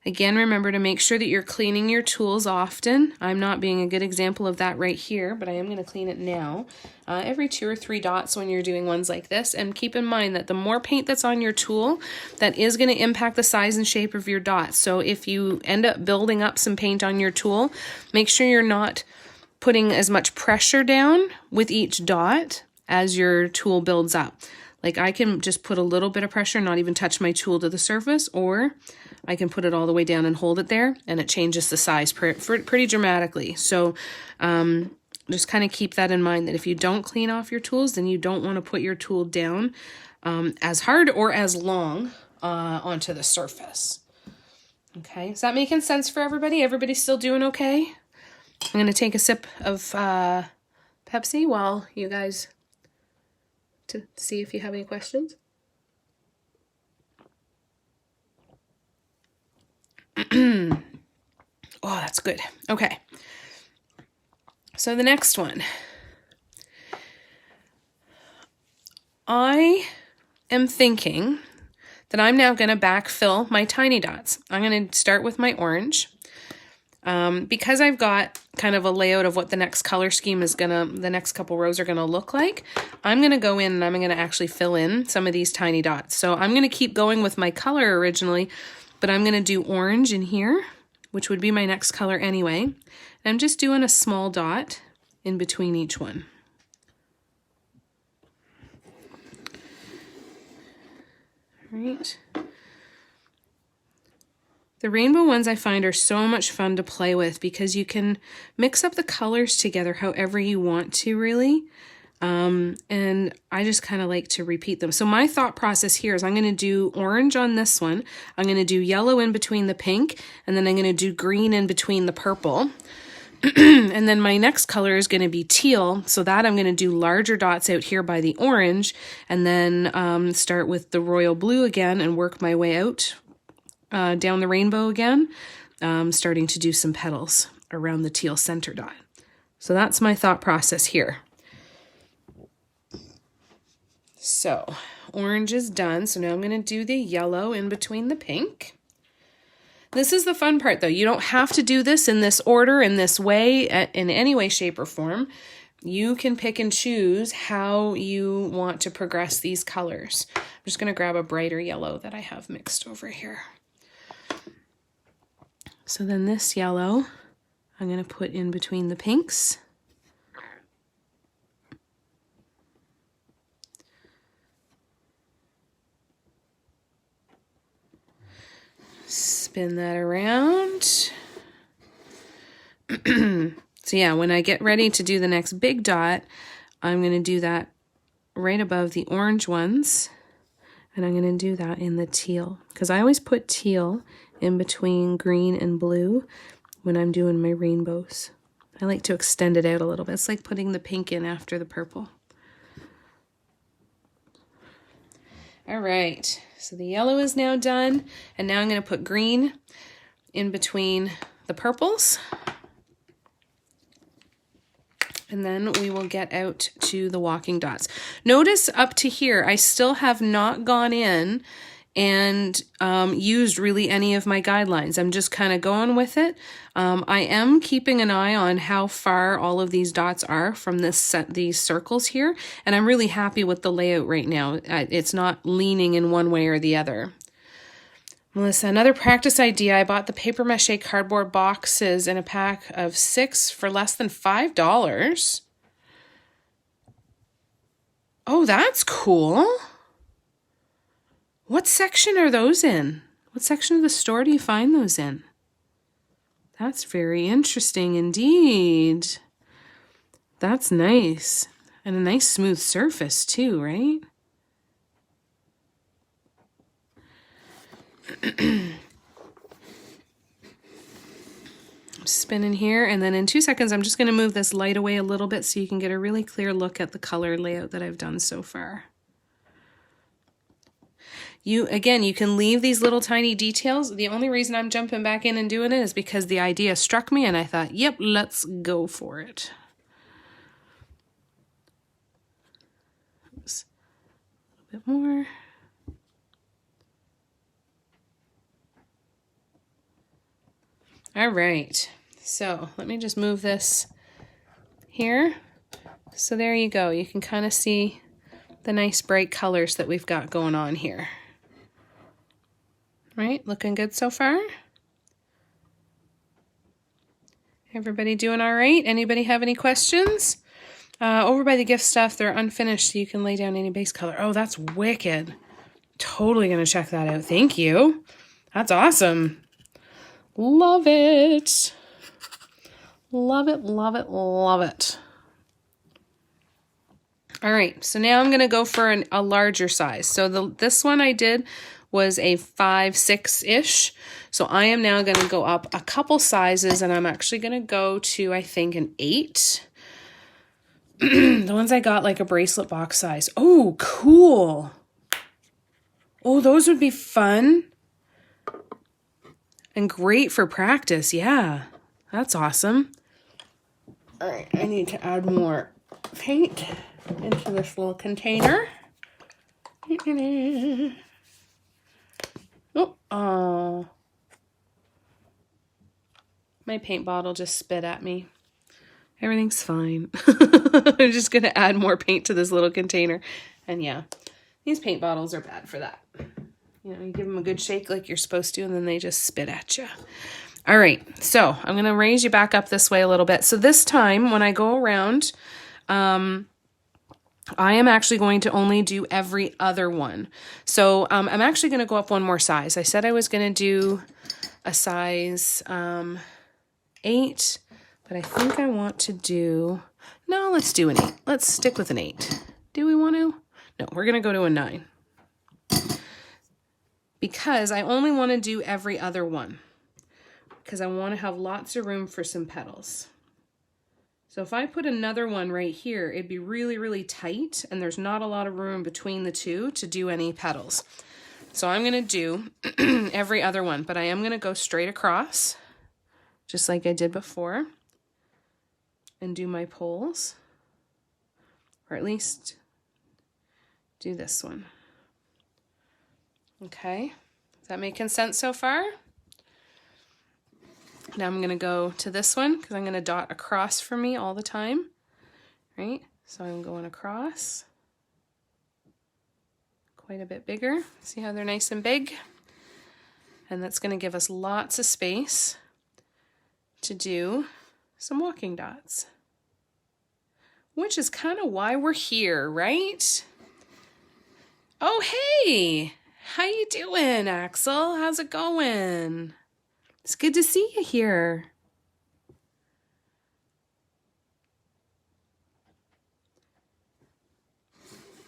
Again, remember to make sure that you're cleaning your tools often. I'm not being a good example of that right here, but I am going to clean it now. Every 2 or 3 dots when you're doing ones like this. And keep in mind that the more paint that's on your tool, that is going to impact the size and shape of your dots. So if you end up building up some paint on your tool, make sure you're not putting as much pressure down with each dot as your tool builds up. Like I can just put a little bit of pressure, not even touch my tool to the surface, or I can put it all the way down and hold it there, and it changes the size pretty dramatically. So just kind of keep that in mind, that if you don't clean off your tools, then you don't want to put your tool down as hard or as long onto the surface. Okay, is that making sense for everybody? Everybody still doing okay? I'm going to take a sip of Pepsi while you guys, to see if you have any questions. Oh, that's good. Okay. So the next one. I am thinking that I'm now going to backfill my tiny dots. I'm going to start with my orange. Because I've got kind of a layout of what the next color scheme is the next couple rows are gonna look like, I'm gonna go in and I'm gonna actually fill in some of these tiny dots. So I'm gonna keep going with my color originally, but I'm gonna do orange in here, which would be my next color anyway. And I'm just doing a small dot in between each one. All right. The rainbow ones I find are so much fun to play with because you can mix up the colors together however you want to, really. And I just kind of like to repeat them. So my thought process here is I'm going to do orange on this one. I'm going to do yellow in between the pink, and then I'm going to do green in between the purple. And then my next color is going to be teal. So that I'm going to do larger dots out here by the orange, and then start with the royal blue again and work my way out down the rainbow again, starting to do some petals around the teal center dot. So that's my thought process here. So orange is done. So now I'm going to do the yellow in between the pink. This is the fun part though. You don't have to do this in this order, in this way, in any way, shape, or form. You can pick and choose how you want to progress these colors. I'm just going to grab a brighter yellow that I have mixed over here. So then this yellow, I'm going to put in between the pinks. Spin that around. So yeah, when I get ready to do the next big dot, I'm going to do that right above the orange ones. And I'm going to do that in the teal, because I always put teal in between green and blue when I'm doing my rainbows. I like to extend it out a little bit. It's like putting the pink in after the purple. All right, so the yellow is now done, and now I'm going to put green in between the purples. And then we will get out to the walking dots. Notice up to here, I still have not gone in and used really any of my guidelines. I'm just kind of going with it. I am keeping an eye on how far all of these dots are from these circles here. And I'm really happy with the layout right now. It's not leaning in one way or the other. Melissa, another practice idea. I bought the paper mache cardboard boxes in a pack of 6 for less than $5. Oh, that's cool. What section are those in? What section of the store do you find those in? That's very interesting indeed. That's nice. And a nice smooth surface too, right? Spinning here, and then in 2 seconds I'm just going to move this light away a little bit so you can get a really clear look at the color layout that I've done so far. You can leave these little tiny details. The only reason I'm jumping back in and doing it is because the idea struck me and I thought, yep, let's go for it. Oops. A little bit more. All right, so let me just move this here. So there you go. You can kind of see the nice bright colors that we've got going on here. Right, looking good so far? Everybody doing all right? Anybody have any questions? Over by the gift stuff, they're unfinished, so you can lay down any base color. Oh, that's wicked. Totally gonna check that out. Thank you. That's awesome. Love it. Love it, love it, love it. All right, so now I'm going to go for a larger size. So this one I did was a 5-6-ish. So I am now going to go up a couple sizes, and I'm actually going to go to, I think, an 8. The ones I got, like a bracelet box size. Oh, cool. Oh, those would be fun. And great for practice, yeah. That's awesome. All right, I need to add more paint into this little container. Oh, my paint bottle just spit at me. Everything's fine. I'm just going to add more paint to this little container. And yeah, these paint bottles are bad for that. You know, you give them a good shake like you're supposed to, and then they just spit at you. All right, so I'm going to raise you back up this way a little bit. So this time when I go around, I am actually going to only do every other one. So I'm actually going to go up one more size. I said I was going to do a size 8, but I think I want to do, no, let's do an 8. Let's stick with an 8. Do we want to? No, we're going to go to a 9. Because I only want to do every other one. Because I want to have lots of room for some petals. So if I put another one right here, it'd be really, really tight, and there's not a lot of room between the two to do any petals. So I'm going to do every other one, but I am going to go straight across, just like I did before, and do my poles, or at least do this one. Okay, is that making sense so far? Now I'm going to go to this one because I'm going to dot across for me all the time, right? So I'm going across, quite a bit bigger. See how they're nice and big? And that's going to give us lots of space to do some walking dots, which is kind of why we're here, right? Oh, hey, how you doing, Axel? How's it going? It's good to see you here.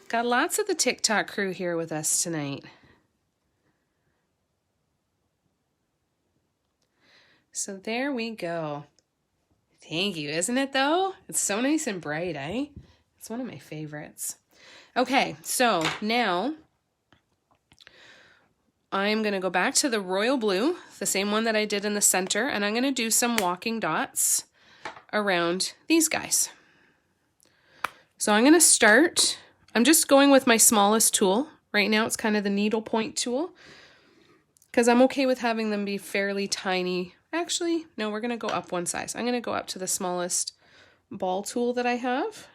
Got lots of the TikTok crew here with us tonight. So there we go. Thank you, isn't it though? It's so nice and bright, eh? It's one of my favorites. Okay, so now I'm going to go back to the royal blue, the same one that I did in the center, and I'm going to do some walking dots around these guys. So I'm going to start, I'm just going with my smallest tool. Right now it's kind of the needle point tool because I'm okay with having them be fairly tiny. Actually, no, we're going to go up one size. I'm going to go up to the smallest ball tool that I have.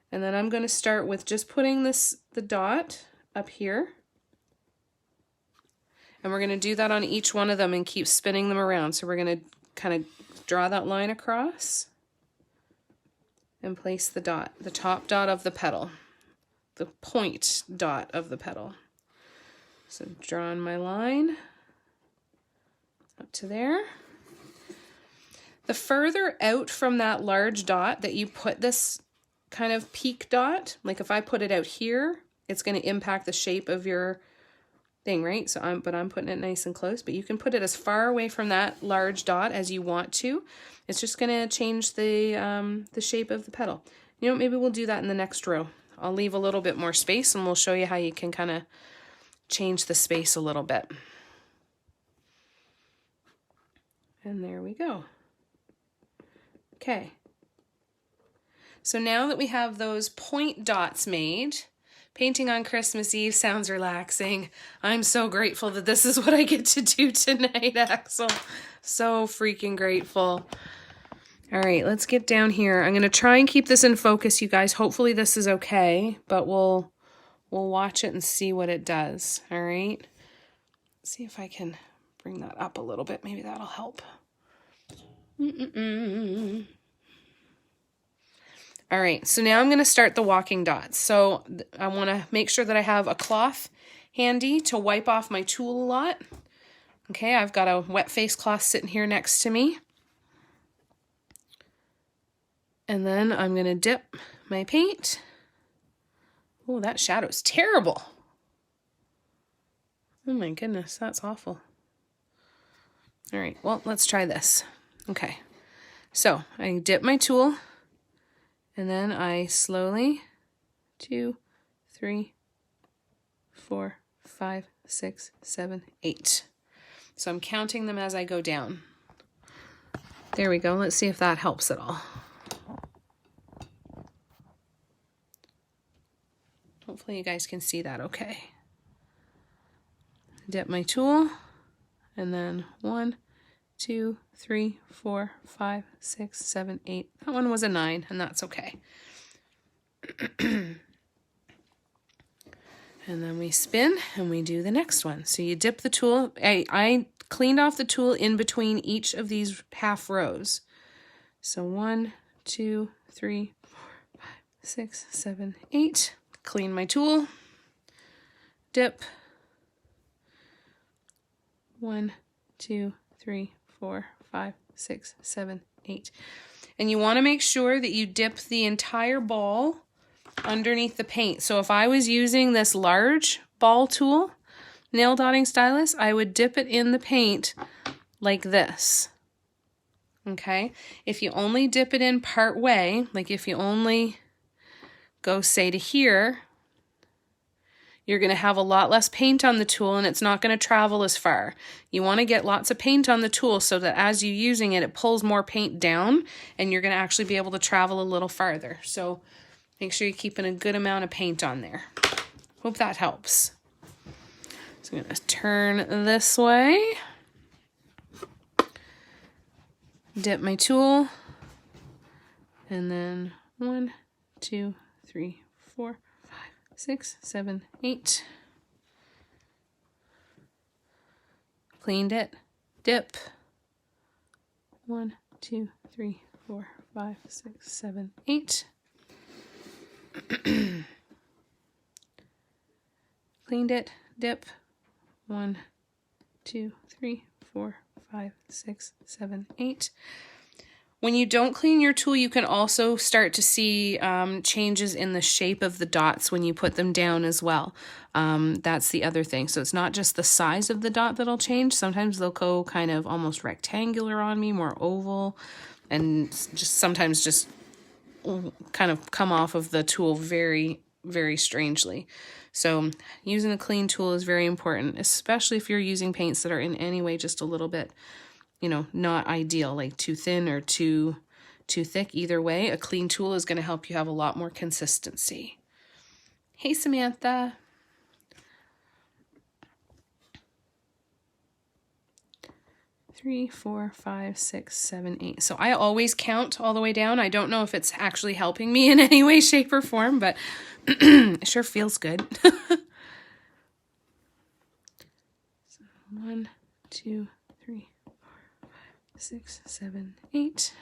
And then I'm going to start with just putting the dot up here. And we're going to do that on each one of them and keep spinning them around. So we're going to kind of draw that line across and place the dot, the top dot of the petal, the point dot of the petal. So drawing my line up to there. The further out from that large dot that you put this kind of peak dot, like if I put it out here, it's going to impact the shape of your thing, right? So I'm putting it nice and close, but you can put it as far away from that large dot as you want to. It's just going to change the shape of the petal. You know, maybe we'll do that in the next row. I'll leave a little bit more space and we'll show you how you can kind of change the space a little bit. And there we go. Okay. So now that we have those point dots made, painting on Christmas Eve sounds relaxing. I'm so grateful that this is what I get to do tonight, Axel. So freaking grateful. All right, let's get down here. I'm going to try and keep this in focus, you guys. Hopefully this is okay, but we'll watch it and see what it does. All right. Let's see if I can bring that up a little bit. Maybe that'll help. All right, so now I'm going to start the walking dots. So I want to make sure that I have a cloth handy to wipe off my tool a lot. Okay, I've got a wet face cloth sitting here next to me. And then I'm going to dip my paint. Oh, that shadow's terrible. Oh my goodness, that's awful. All right, well, let's try this. Okay, so I dip my tool and then I slowly 2, 3, 4, 5, 6, 7, 8. So I'm counting them as I go down. There we go. Let's see if that helps at all. Hopefully you guys can see that okay. Dip my tool and then 1, 2, 3, 4, 5, 6, 7, 8. That one was a 9 and that's okay. And then we spin and we do the next one. So you dip the tool. I cleaned off the tool in between each of these half rows. So 1, 2, 3, 4, 5, 6, 7, 8. Clean my tool. Dip. 1, 2, 3, 4, 5, 6, 7, 8. And you want to make sure that you dip the entire ball underneath the paint. So if I was using this large ball tool, nail dotting stylus, I would dip it in the paint like this. Okay? If you only dip it in part way, like if you only go say to here, you're going to have a lot less paint on the tool and it's not going to travel as far. You want to get lots of paint on the tool so that as you're using it, it pulls more paint down and you're going to actually be able to travel a little farther. So Make sure you're keeping a good amount of paint on there. Hope that helps. So I'm going to turn this way. Dip my tool. And then 1, 2, 3, 4, 5, 6, 7, 8. Cleaned it. Dip. 1, 2, 3, 4, 5, 6, 7, 8. Cleaned it. Dip. 1, 2, 3, 4, 5, 6, 7, 8. When you don't clean your tool, you can also start to see changes in the shape of the dots when you put them down as well. That's the other thing. So it's not just the size of the dot that'll change. Sometimes they'll go kind of almost rectangular on me, more oval, and just sometimes just kind of come off of the tool very, very strangely. So using a clean tool is very important, especially if you're using paints that are in any way just a little bit, you know, not ideal, like too thin or too thick. Either way, a clean tool is going to help you have a lot more consistency. Hey, Samantha. Three, 4, 5, 6, 7, 8. So I always count all the way down. I don't know if it's actually helping me in any way, shape, or form, but it sure feels good. So 1, 2, 3, 4, 5, 6, 7, 8.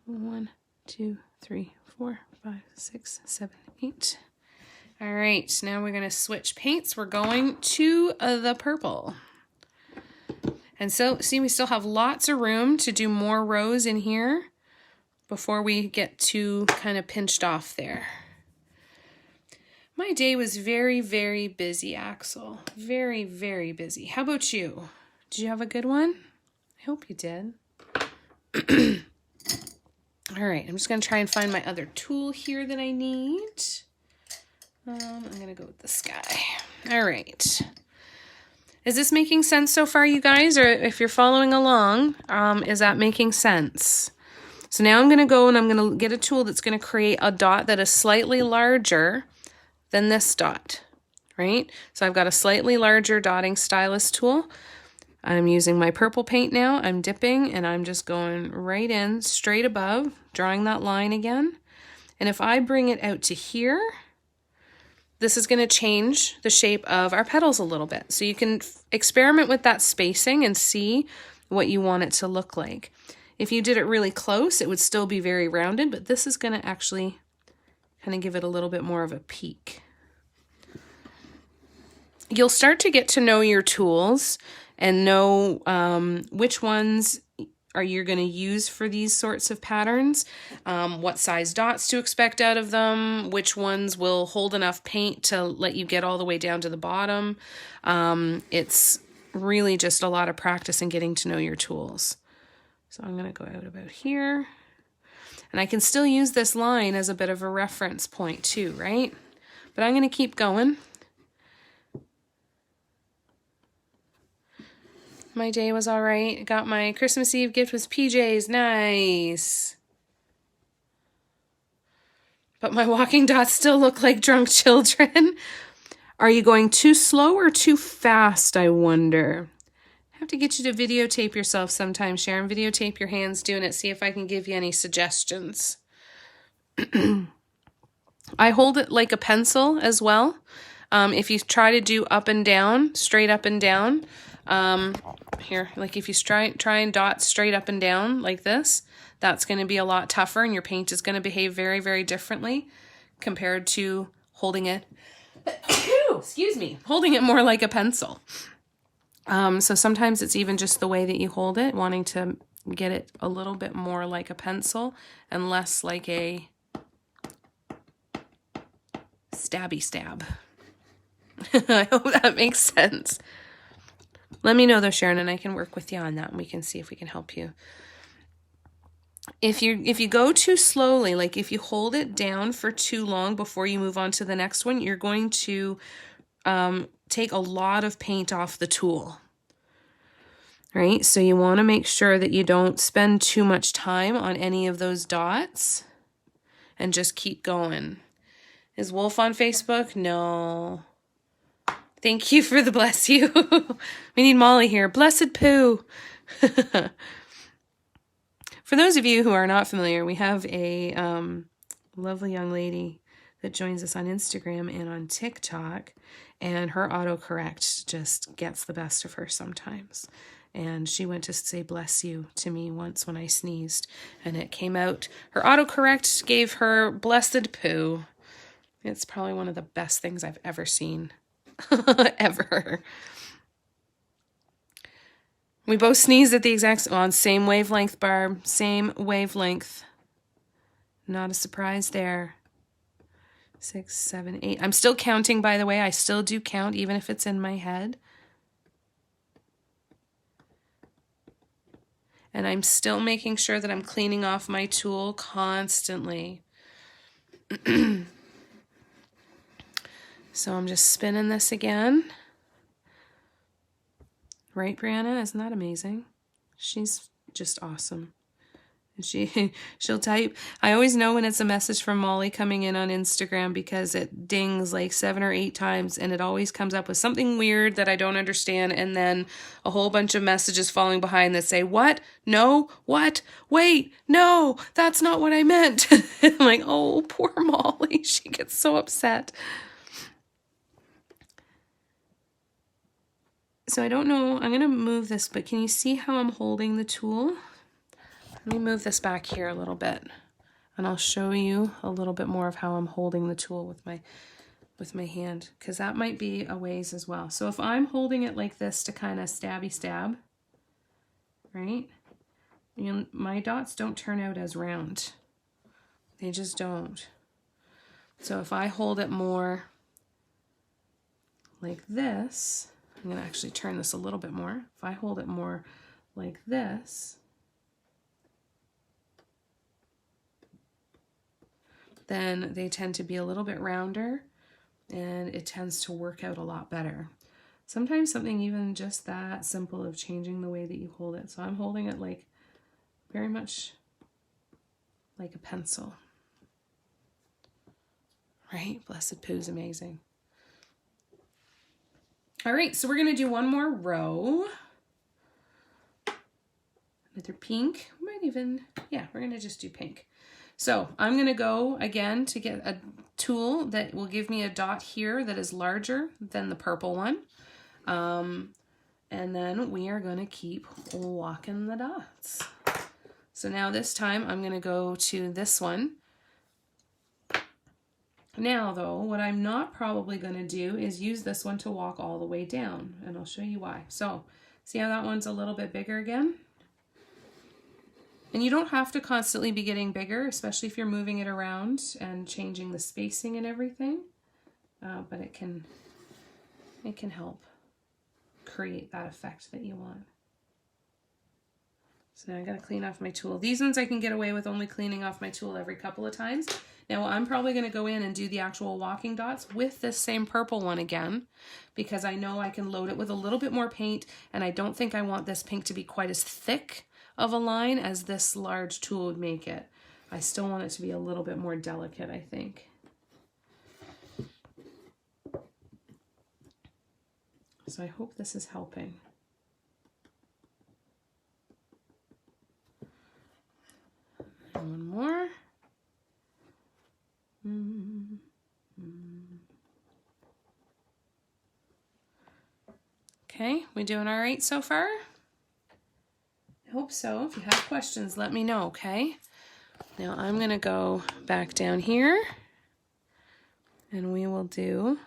1, 2, 3, 4, 5, 6, 7, 8. All right, now we're going to switch paints. We're going to the purple. And so, see, we still have lots of room to do more rows in here before we get too kind of pinched off there. My day was very, very busy, Axel. Very, very busy. How about you? Did you have a good one? I hope you did. All right, I'm just going to try and find my other tool here that I need. I'm going to go with this guy. All right. Is this making sense so far, you guys? Or if you're following along, is that making sense? So now I'm going to go and I'm going to get a tool that's going to create a dot that is slightly larger than this dot, right? So I've got a slightly larger dotting stylus tool. I'm using my purple paint now. I'm dipping and I'm just going right in, straight above, drawing that line again. And if I bring it out to here, this is going to change the shape of our petals a little bit. So you can experiment with that spacing and see what you want it to look like. If you did it really close, it would still be very rounded, but this is going to actually kind of give it a little bit more of a peak. You'll start to get to know your tools and know which ones are you going to use for these sorts of patterns, what size dots to expect out of them, which ones will hold enough paint to let you get all the way down to the bottom. It's really just a lot of practice and getting to know your tools. So I'm going to go out about here. And I can still use this line as a bit of a reference point too, right? But I'm going to keep going. My day was all right. Got my Christmas Eve gift with PJs. Nice. But my walking dots still look like drunk children. Are you going too slow or too fast, I wonder? I have to get you to videotape yourself sometime, Sharon. Videotape your hands doing it. See if I can give you any suggestions. I hold it like a pencil as well. If you try to do up and down, straight up and down, here, like if you try and dot straight up and down like this, that's going to be a lot tougher and your paint is going to behave very, very differently compared to holding it, excuse me, holding it more like a pencil. So sometimes it's even just the way that you hold it, wanting to get it a little bit more like a pencil and less like a stabby stab. I hope that makes sense. Let me know though, Sharon, and I can work with you on that and we can see if we can help you. If you go too slowly, like if you hold it down for too long before you move on to the next one, you're going to take a lot of paint off the tool, right? So you want to make sure that you don't spend too much time on any of those dots. and just keep going. Is Wolf on Facebook? No. Thank you for the bless you. We need Molly here. Blessed poo. For those of you who are not familiar, we have a lovely young lady that joins us on Instagram and on TikTok, and her autocorrect just gets the best of her sometimes. And she went to say bless you to me once when I sneezed, and it came out. Her autocorrect gave her blessed poo. It's probably one of the best things I've ever seen. Ever. We both sneezed at the exact same wavelength, Barb. Same wavelength. Not a surprise there. 6, 7, 8. I'm still counting, by the way. I still do count, even if it's in my head. And I'm still making sure that I'm cleaning off my tool constantly. So I'm just spinning this again. Right, Brianna? Isn't that amazing? She's just awesome. She'll type. I always know when it's a message from Molly coming in on Instagram because it dings like 7 or 8 times and it always comes up with something weird that I don't understand, and then a whole bunch of messages following behind that say, what? No? What? Wait, no, that's not what I meant. I'm like, oh, poor Molly. She gets so upset. So I don't know. I'm going to move this, but can you see how I'm holding the tool? Let me move this back here a little bit, and I'll show you a little bit more of how I'm holding the tool with my hand, because that might be a ways as well. So if I'm holding it like this to kind of stabby stab, right? You know, my dots don't turn out as round. They just don't. So if I hold it more like this, I'm going to actually turn this a little bit more. If I hold it more like this, then they tend to be a little bit rounder and it tends to work out a lot better. Sometimes something even just that simple of changing the way that you hold it. So I'm holding it like very much like a pencil. Right? Blessed poo is amazing. All right, so we're going to do one more row. Another pink. We might even, yeah, we're going to just do pink. So I'm going to go again to get a tool that will give me a dot here that is larger than the purple one. And then we are going to keep walking the dots. So now this time I'm going to go to this one. Now though, what I'm not probably going to do is use this one to walk all the way down, and I'll show you why. So see how that one's a little bit bigger again? And you don't have to constantly be getting bigger, especially if you're moving it around and changing the spacing and everything. But it can help create that effect that you want. So now I gotta clean off my tool. These ones I can get away with only cleaning off my tool every couple of times. Now I'm probably gonna go in and do the actual walking dots with this same purple one again, because I know I can load it with a little bit more paint, and I don't think I want this pink to be quite as thick of a line as this large tool would make it. I still want it to be a little bit more delicate, I think. So I hope this is helping. And one more. Okay, we doing all right so far? I hope so. If you have questions, let me know, okay? Now I'm going to go back down here, and we will do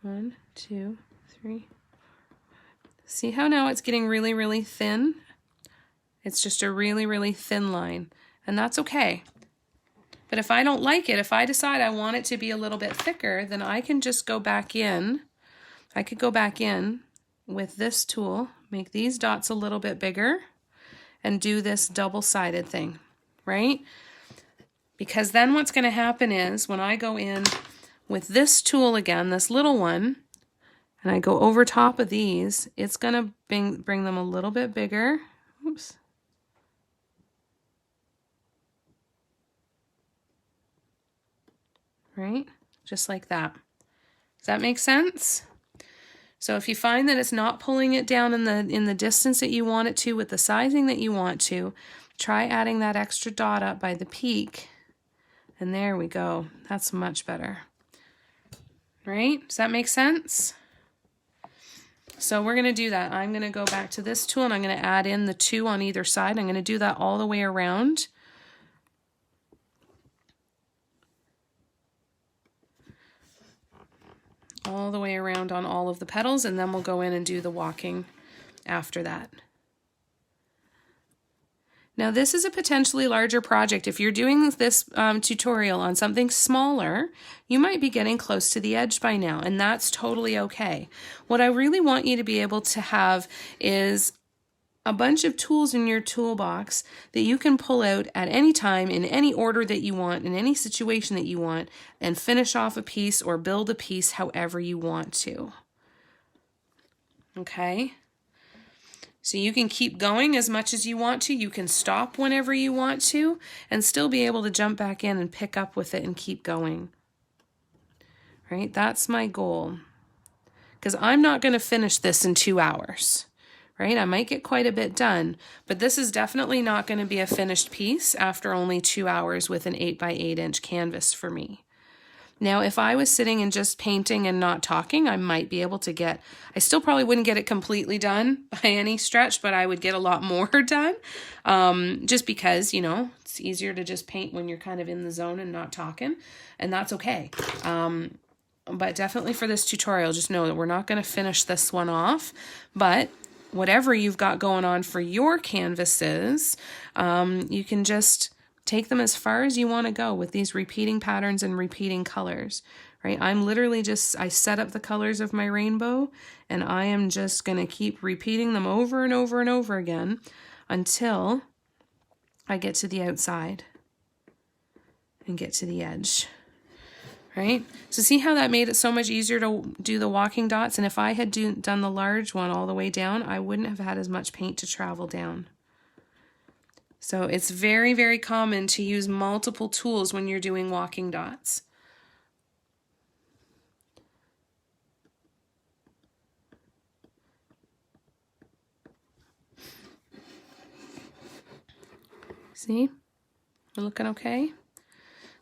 1, 2, 3. See how now it's getting really, really thin? It's just a really, really thin line, and that's okay. But if I don't like it, if I decide I want it to be a little bit thicker, then I can just go back in. I could go back in with this tool, make these dots a little bit bigger, and do this double-sided thing, right? Because then what's going to happen is when I go in with this tool again, this little one, and I go over top of these, it's going to bring them a little bit bigger. Oops. right? Just like that. Does that make sense? So if you find that it's not pulling it down in the distance that you want it to with the sizing that you want to, try adding that extra dot up by the peak. And there we go. That's much better. Right? Does that make sense? So we're going to do that. I'm going to go back to this tool and I'm going to add in the 2 on either side. I'm going to do that all the way around. All the way around on all of the petals, and then we'll go in and do the walking after that. Now this is a potentially larger project. If you're doing this tutorial on something smaller, you might be getting close to the edge by now, and that's totally okay. What I really want you to be able to have is a bunch of tools in your toolbox that you can pull out at any time in any order that you want, in any situation that you want, and finish off a piece or build a piece however you want to. Okay? So you can keep going as much as you want to. You can stop whenever you want to and still be able to jump back in and pick up with it and keep going. Right? That's my goal. Because I'm not going to finish this in 2 hours. Right? I might get quite a bit done, but this is definitely not going to be a finished piece after only 2 hours with an 8 by 8 inch canvas for me. Now, if I was sitting and just painting and not talking, I might be able to get, I still probably wouldn't get it completely done by any stretch, but I would get a lot more done, just because, you know, it's easier to just paint when you're kind of in the zone and not talking, and that's okay. But definitely for this tutorial, just know that we're not going to finish this one off, but whatever you've got going on for your canvases, you can just take them as far as you want to go with these repeating patterns and repeating colors, right? I'm literally just, I set up the colors of my rainbow and I am just going to keep repeating them over and over and over again until I get to the outside and get to the edge. Right? So see how that made it so much easier to do the walking dots? And if I had done the large one all the way down, I wouldn't have had as much paint to travel down. So it's very, very common to use multiple tools when you're doing walking dots. See? We're looking okay?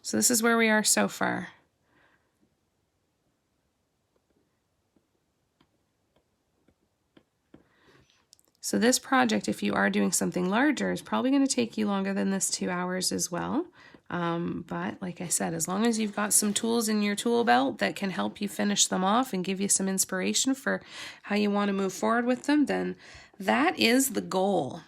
So this is where we are so far. So this project, if you are doing something larger, is probably going to take you longer than this 2 hours as well. But like I said, as long as you've got some tools in your tool belt that can help you finish them off and give you some inspiration for how you want to move forward with them, then that is the goal.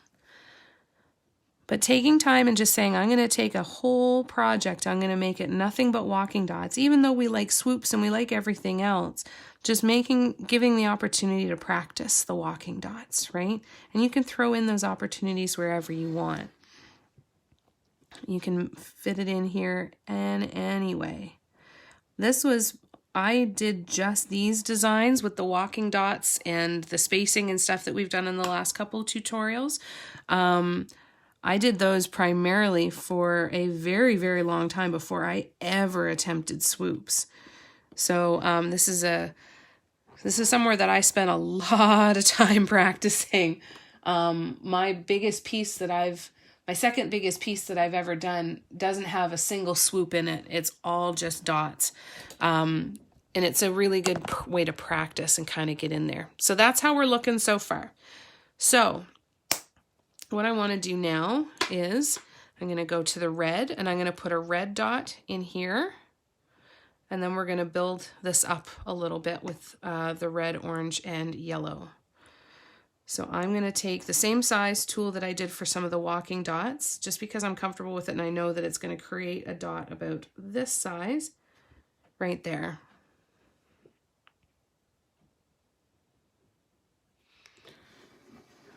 But taking time and just saying, I'm going to take a whole project, I'm going to make it nothing but walking dots, even though we like swoops and we like everything else, just giving the opportunity to practice the walking dots, right? And you can throw in those opportunities wherever you want. You can fit it in here and anyway. I did just these designs with the walking dots and the spacing and stuff that we've done in the last couple of tutorials. I did those primarily for a very, very long time before I ever attempted swoops. So this is somewhere that I spent a lot of time practicing. My second biggest piece that I've ever done doesn't have a single swoop in it. It's all just dots. And it's a really good way to practice and kind of get in there. So that's how we're looking so far. So what I want to do now is I'm going to go to the red and I'm going to put a red dot in here. And then we're going to build this up a little bit with the red, orange, and yellow. So I'm going to take the same size tool that I did for some of the walking dots, just because I'm comfortable with it and I know that it's going to create a dot about this size right there.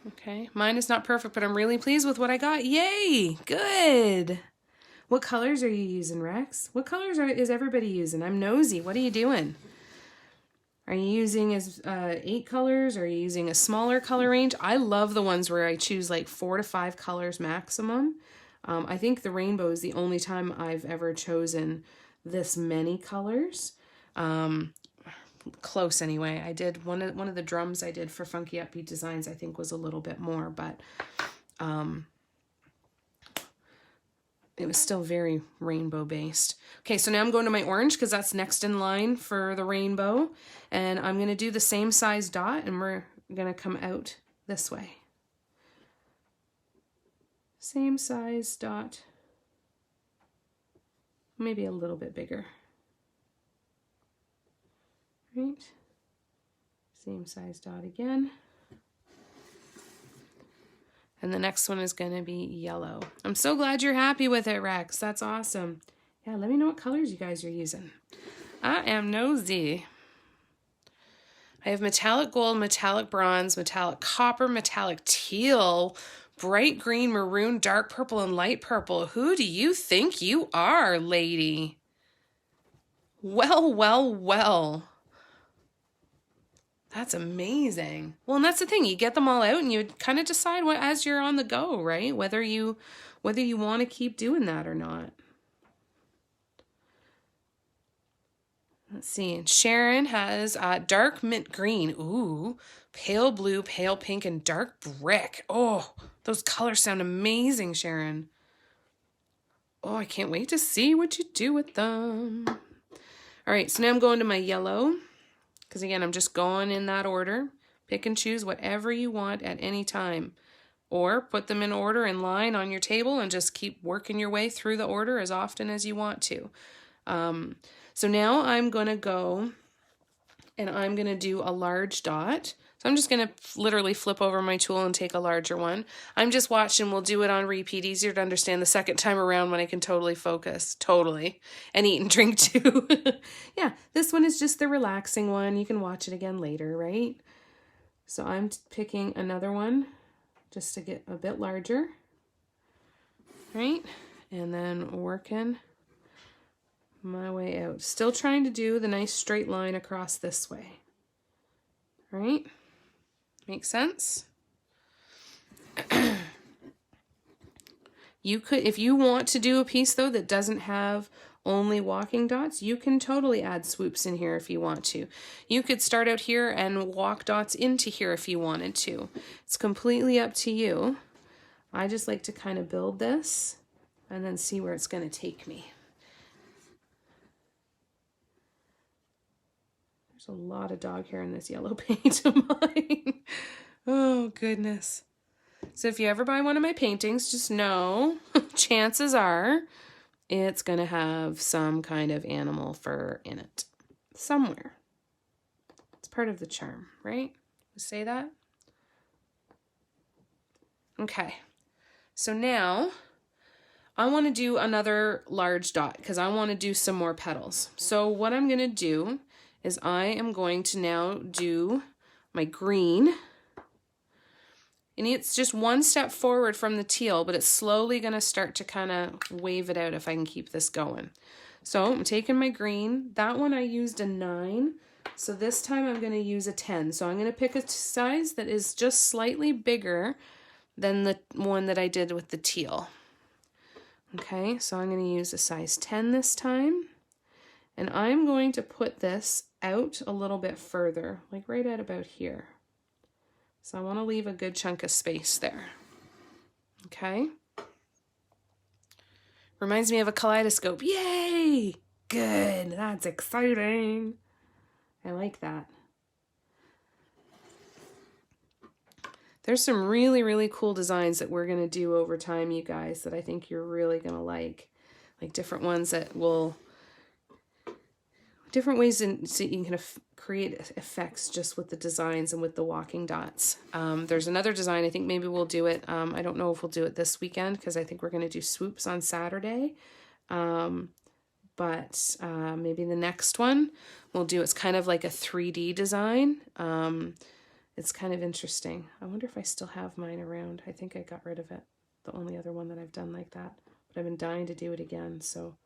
Okay, mine is not perfect, but I'm really pleased with what I got. Yay! Good! What colors are you using, Rex? What colors is everybody using? I'm nosy. What are you doing? Are you using 8 colors? Are you using a smaller color range? I love the ones where I choose like 4 to 5 colors maximum. I think the rainbow is the only time I've ever chosen this many colors. Close anyway. I did one of the drums I did for Funky Upbeat Designs, I think was a little bit more, but it was still very rainbow based. Okay, so now I'm going to my orange because that's next in line for the rainbow. And I'm going to do the same size dot and we're going to come out this way. Same size dot. Maybe a little bit bigger. Right? Same size dot again. And the next one is going to be yellow. I'm so glad you're happy with it, Rex. That's awesome. Yeah, let me know what colors you guys are using. I am nosy. I have metallic gold, metallic bronze, metallic copper, metallic teal, bright green, maroon, dark purple, and light purple. Who do you think you are, lady? Well, well, well. That's amazing. Well, and that's the thing. You get them all out and you kind of decide what as you're on the go, right? Whether you want to keep doing that or not. Let's see. Sharon has dark mint green. Ooh, pale blue, pale pink, and dark brick. Oh, those colors sound amazing, Sharon. Oh, I can't wait to see what you do with them. All right, so now I'm going to my yellow. Because again, I'm just going in that order. Pick and choose whatever you want at any time. Or put them in order in line on your table and just keep working your way through the order as often as you want to. So now I'm going to go and I'm going to do a large dot. So I'm just going to literally flip over my tool and take a larger one. I'm just watching. We'll do it on repeat. Easier to understand the second time around when I can totally focus. Totally. And eat and drink too. Yeah, this one is just the relaxing one. You can watch it again later, right? So I'm picking another one just to get a bit larger. Right? And then working my way out. Still trying to do the nice straight line across this way. Right? Makes sense? You could, if you want to do a piece though that doesn't have only walking dots, you can totally add swoops in here if you want to. You could start out here and walk dots into here if you wanted to. It's completely up to you. I just like to kind of build this and then see where it's going to take me. There's a lot of dog hair in this yellow paint of mine. Oh, goodness. So if you ever buy one of my paintings, just know chances are it's going to have some kind of animal fur in it somewhere. It's part of the charm, right? We say that? Okay. So now I want to do another large dot because I want to do some more petals. So what I'm going to do is I am going to now do my green. And it's just one step forward from the teal, but it's slowly going to start to kind of wave it out if I can keep this going. So I'm taking my green. That one I used a 9. So this time I'm going to use a 10. So I'm going to pick a size that is just slightly bigger than the one that I did with the teal. Okay, so I'm going to use a size 10 this time. And I'm going to put this out a little bit further, like right at about here. So I want to leave a good chunk of space there. Okay. Reminds me of a kaleidoscope. Yay! Good. That's exciting. I like that. There's some really, really cool designs that we're going to do over time, you guys, that I think you're really going to like. Like different ones that will... different ways so you can create effects just with the designs and with the walking dots. There's another design, I think maybe we'll do it. I don't know if we'll do it this weekend because I think we're going to do swoops on Saturday. But maybe the next one we'll do, it's kind of like a 3D design. It's kind of interesting. I wonder if I still have mine around. I think I got rid of it. The only other one that I've done like that. But I've been dying to do it again, so...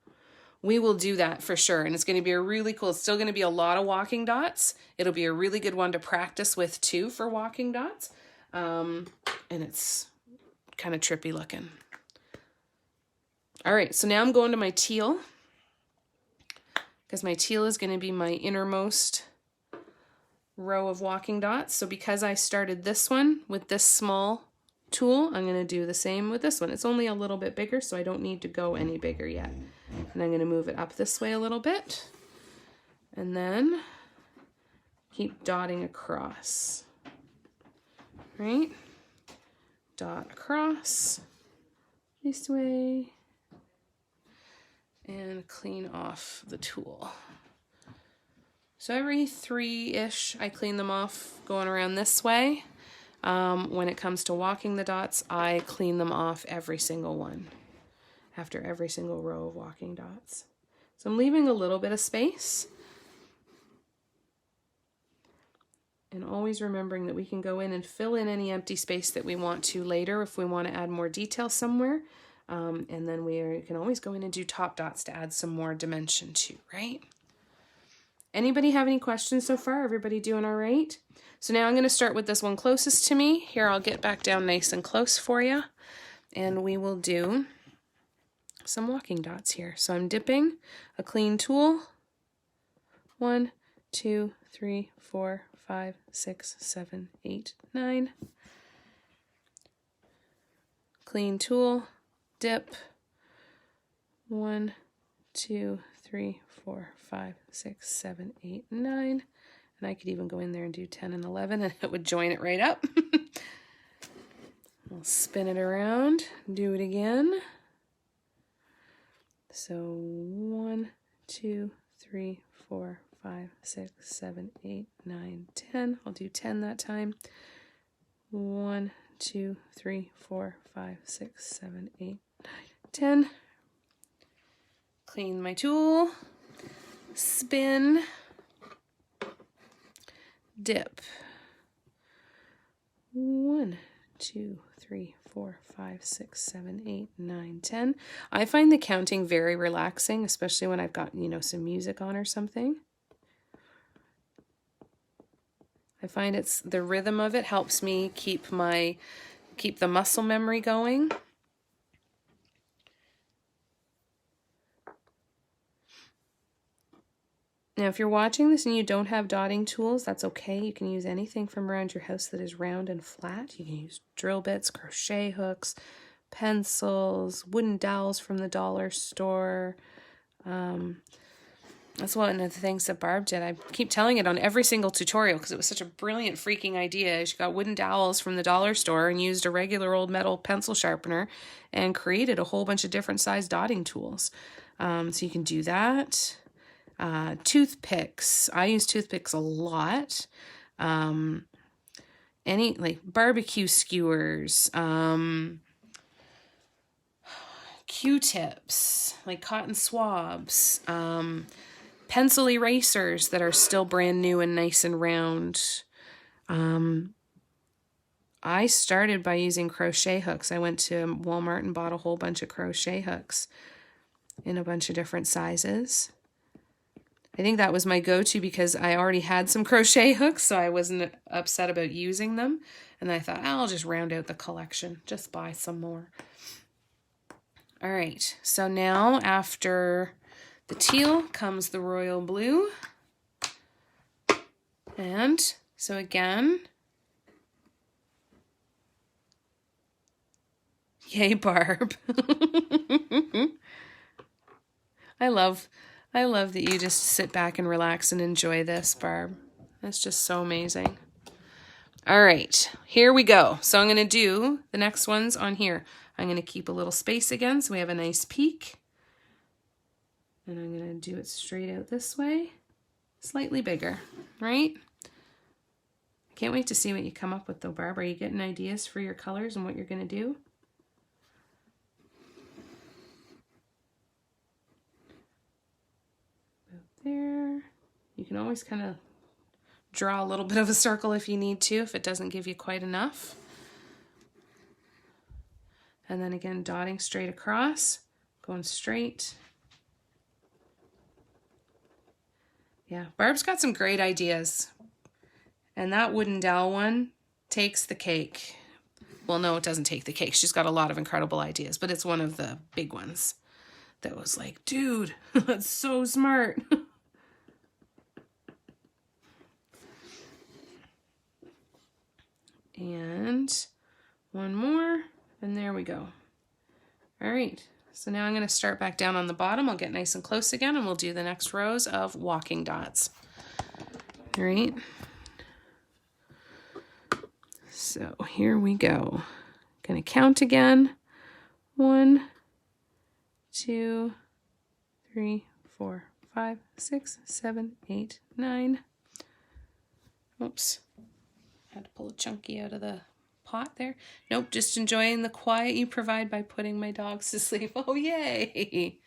we will do that for sure. And it's going to be a really cool, it's still going to be a lot of walking dots. It'll be a really good one to practice with too for walking dots. And it's kind of trippy looking. All right, so now I'm going to my teal. because my teal is going to be my innermost row of walking dots. So because I started this one with this small tool, I'm going to do the same with this one. It's only a little bit bigger, so I don't need to go any bigger yet. And I'm going to move it up this way a little bit. And then keep dotting across. Right? Dot across this way. And clean off the tool. So every 3-ish, I clean them off going around this way. When it comes to walking the dots, I clean them off every single one after every single row of walking dots. So I'm leaving a little bit of space. And always remembering that we can go in and fill in any empty space that we want to later if we want to add more detail somewhere. And then we can always go in and do top dots to add some more dimension too, right? Anybody have any questions so far? Everybody doing all right? So now I'm going to start with this one closest to me. Here, I'll get back down nice and close for you. And we will do some walking dots here. So I'm dipping a clean tool. 1, 2, 3, 4, 5, 6, 7, 8, 9. Clean tool, dip. 1, 2, 3, 4, 5, 6, 7, 8, 9. And I could even go in there and do 10 and 11 and it would join it right up. We'll spin it around, do it again. So 1, 2, 3, 4, 5, 6, 7, 8, 9, 10. I'll do 10 that time. 1, 2, 3, 4, 5, 6, 7, 8, 9, 10. Clean my tool, spin, dip. 1, 2, 3, 4, 5, 6, 7, 8, 9, 10. I find the counting very relaxing, especially when I've got, some music on or something. I find the rhythm of it helps me keep the muscle memory going. Now, if you're watching this and you don't have dotting tools, that's okay. You can use anything from around your house that is round and flat. You can use drill bits, crochet hooks, pencils, wooden dowels from the dollar store. That's one of the things that Barb did. I keep telling it on every single tutorial because it was such a brilliant freaking idea. She got wooden dowels from the dollar store and used a regular old metal pencil sharpener and created a whole bunch of different size dotting tools. So you can do that. Toothpicks. I use toothpicks a lot. Any barbecue skewers, Q-tips, like cotton swabs, pencil erasers that are still brand new and nice and round. I started by using crochet hooks. I went to Walmart and bought a whole bunch of crochet hooks in a bunch of different sizes. I think that was my go-to because I already had some crochet hooks, so I wasn't upset about using them. And I thought, I'll just round out the collection, just buy some more. All right, so now after the teal comes the royal blue. And so again, yay, Barb. I love that you just sit back and relax and enjoy this, Barb. That's just so amazing. All right, here we go. So I'm going to do the next ones on here. I'm going to keep a little space again so we have a nice peak. And I'm going to do it straight out this way. Slightly bigger, right? I can't wait to see what you come up with though, Barb. Are you getting ideas for your colors and what you're going to do? There. You can always kind of draw a little bit of a circle if you need to, if it doesn't give you quite enough. And then again, dotting straight across, going straight. Yeah, Barb's got some great ideas. And that wooden dowel one takes the cake. Well, no, it doesn't take the cake. She's got a lot of incredible ideas, but it's one of the big ones that was like, dude, that's so smart. And one more, and there we go. All right, so now I'm going to start back down on the bottom. I'll get nice and close again, and we'll do the next rows of walking dots. All right. So here we go. Going to count again. 1, 2, 3, 4, 5, 6, 7, 8, 9. Oops. Had to pull a chunky out of the pot there. Nope, just enjoying the quiet you provide by putting my dogs to sleep. Oh, yay.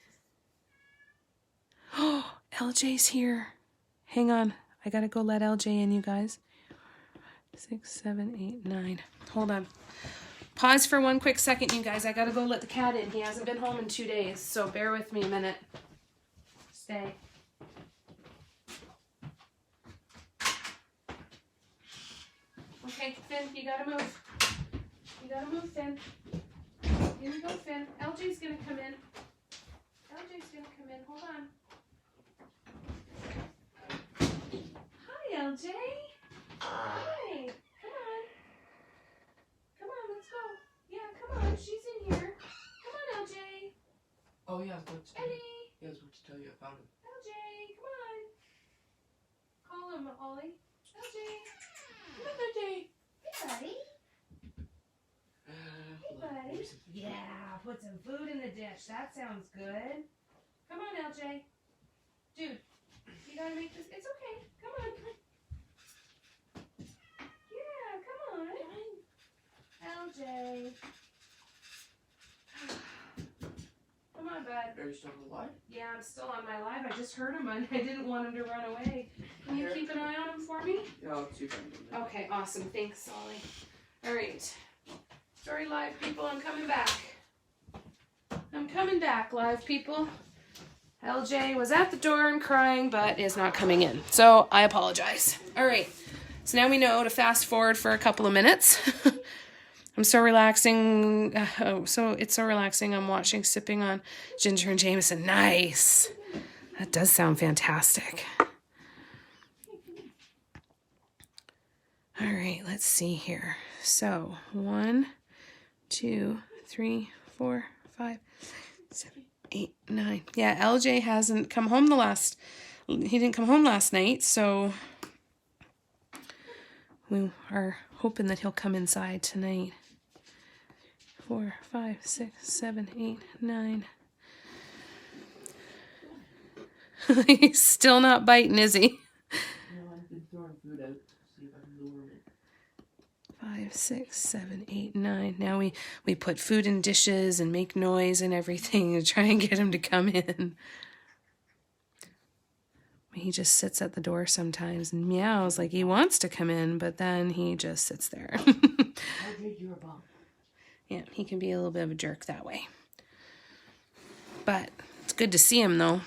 Oh, LJ's here. Hang on. I gotta go let LJ in, you guys. 6, 7, 8, 9. Hold on. Pause for one quick second, you guys. I gotta go let the cat in. He hasn't been home in 2 days, so bear with me a minute. Stay. Okay, Finn, you gotta move. You gotta move, Finn. Here we go, Finn. LJ's gonna come in. LJ's gonna come in. Hold on. Hi, LJ. Hi. Come on. Come on, let's go. Yeah, come on. She's in here. Come on, LJ. Oh, yeah, I was about to tell you. Eddie. Yeah, I was about to tell you I found him. LJ, come on. Call him, Ollie. LJ. Come on, LJ. Hey, buddy. Hey, buddy. Yeah, put some food in the dish. That sounds good. Come on, LJ. Dude, you gotta make this. It's okay. Come on. Yeah, come on. LJ. Come on, bud. Are you still on the line? Yeah, I'm still on my live. I just heard him and I didn't want him to run away. Can you keep an eye on him for me? Yeah, I'll see if I can do that. Okay, awesome. Thanks, Ollie. All right. Sorry, live people. I'm coming back. I'm coming back, live people. LJ was at the door and crying, but is not coming in. So I apologize. All right. So now we know to fast forward for a couple of minutes. I'm so relaxing. It's so relaxing. I'm watching Sipping on Ginger and Jameson. Nice. That does sound fantastic. All right, let's see here. So 1, 2, 3, 4, 5, 7, 8, 9. Yeah, LJ hasn't come home he didn't come home last night, so we are hoping that he'll come inside tonight. 4, 5, 6, 7, 8, 9. He's still not biting, is he? No, I've been throwing food out to see if I can lure him in. 5, 6, 7, 8, 9. Now we put food in dishes and make noise and everything to try and get him to come in. He just sits at the door sometimes and meows like he wants to come in, but then he just sits there. You're a bum. Yeah, he can be a little bit of a jerk that way. But it's good to see him, though.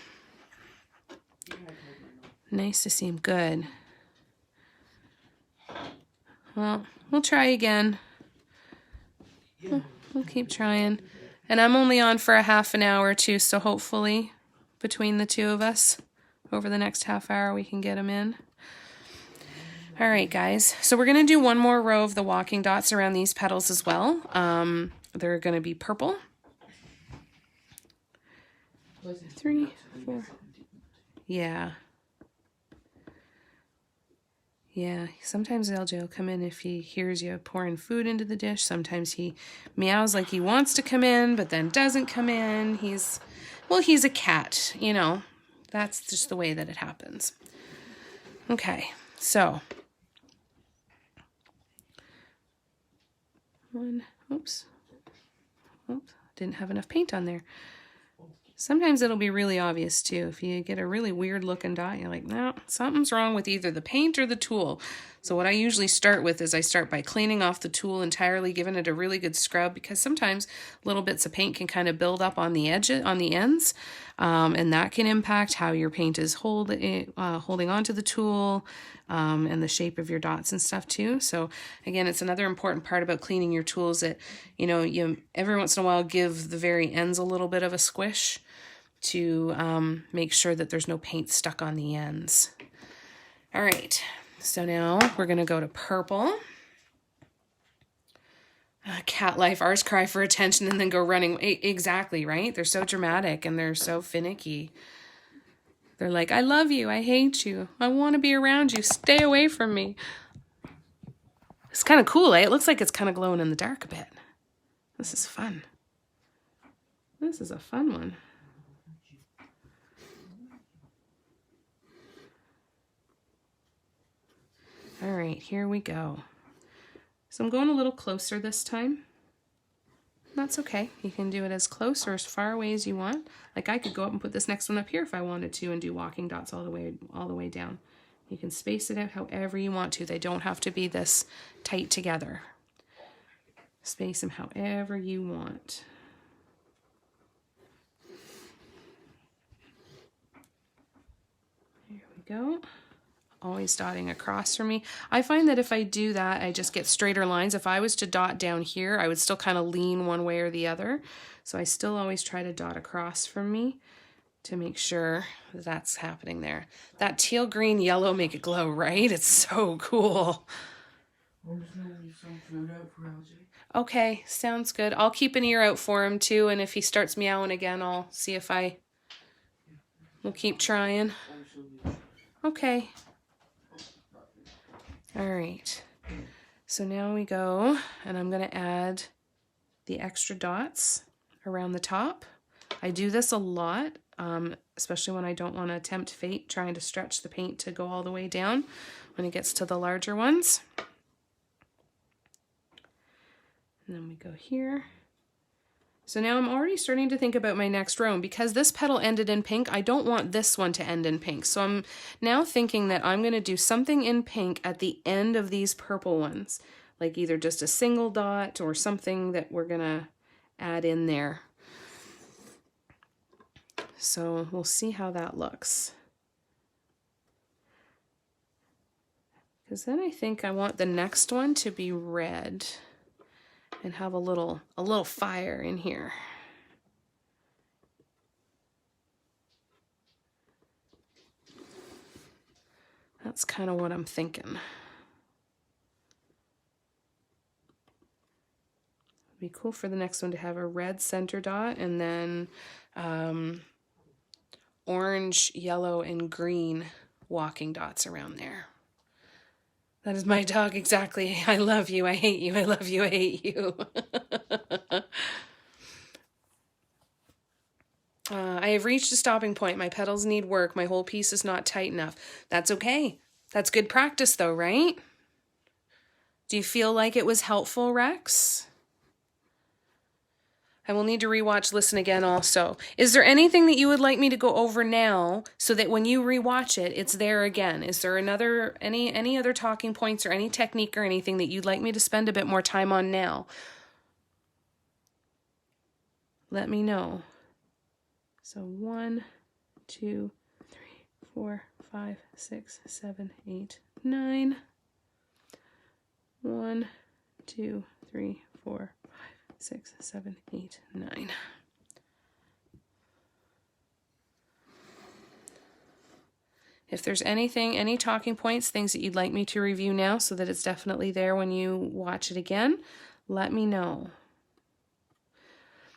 Nice to see him. Good. Well, we'll try again. We'll keep trying. And I'm only on for a half an hour, too, so hopefully between the two of us, over the next half hour, we can get him in. All right, guys. So we're going to do one more row of the walking dots around these petals as well. They're going to be purple. 3, 4. Yeah. Yeah, sometimes LJ will come in if he hears you pouring food into the dish. Sometimes he meows like he wants to come in, but then doesn't come in. He's a cat, you know. That's just the way that it happens. Okay, so. Oops, didn't have enough paint on there. Sometimes it'll be really obvious too. If you get a really weird looking dot, you're like, no, something's wrong with either the paint or the tool. So what I usually start with is I start by cleaning off the tool entirely, giving it a really good scrub, because sometimes little bits of paint can kind of build up on the edge, on the ends, and that can impact how your paint is holding onto the tool, and the shape of your dots and stuff too. So again, it's another important part about cleaning your tools that, you every once in a while give the very ends a little bit of a squish to make sure that there's no paint stuck on the ends. All right, so now we're going to go to purple. Cat life, ours cry for attention and then go running. Exactly, right? They're so dramatic and they're so finicky. They're like, I love you. I hate you. I want to be around you. Stay away from me. It's kind of cool, eh? It looks like it's kind of glowing in the dark a bit. This is fun. This is a fun one. All right, here we go. So I'm going a little closer this time. That's okay. You can do it as close or as far away as you want. Like I could go up and put this next one up here if I wanted to and do walking dots all the way down. You can space it out however you want to. They don't have to be this tight together. Space them however you want. Here we go. Always dotting across for me. I find that if I do that, I just get straighter lines. If I was to dot down here, I would still kind of lean one way or the other. So I still always try to dot across from me to make sure that's happening there. That teal, green, yellow make it glow, right? It's so cool. I'm just gonna leave some food out for Algie. Okay, sounds good. I'll keep an ear out for him too, and if he starts meowing again, I'll see if we'll keep trying. Okay. All right, so now we go, and I'm going to add the extra dots around the top. I do this a lot, especially when I don't want to tempt fate, trying to stretch the paint to go all the way down when it gets to the larger ones. And then we go here. So now I'm already starting to think about my next row. And because this petal ended in pink, I don't want this one to end in pink. So I'm now thinking that I'm going to do something in pink at the end of these purple ones. Like either just a single dot or something that we're going to add in there. So we'll see how that looks. Because then I think I want the next one to be red and have a little fire in here. That's kind of what I'm thinking. It'd be cool for the next one to have a red center dot and then orange, yellow, and green walking dots around there. That is my dog exactly. I love you, I hate you, I love you, I hate you. I have reached a stopping point. My petals need work. My whole piece is not tight enough. That's okay. That's good practice though, right? Do you feel like it was helpful, Rex? I will need to rewatch Listen Again also. Is there anything that you would like me to go over now so that when you rewatch it, it's there again? Is there any other talking points or any technique or anything that you'd like me to spend a bit more time on now? Let me know. So 1, 2, 3, 4, 5, 6, 7, 8, 9. 1, 2, 3, 4, 6, 7, 8, 9. If there's anything, any talking points, things that you'd like me to review now so that it's definitely there when you watch it again, let me know.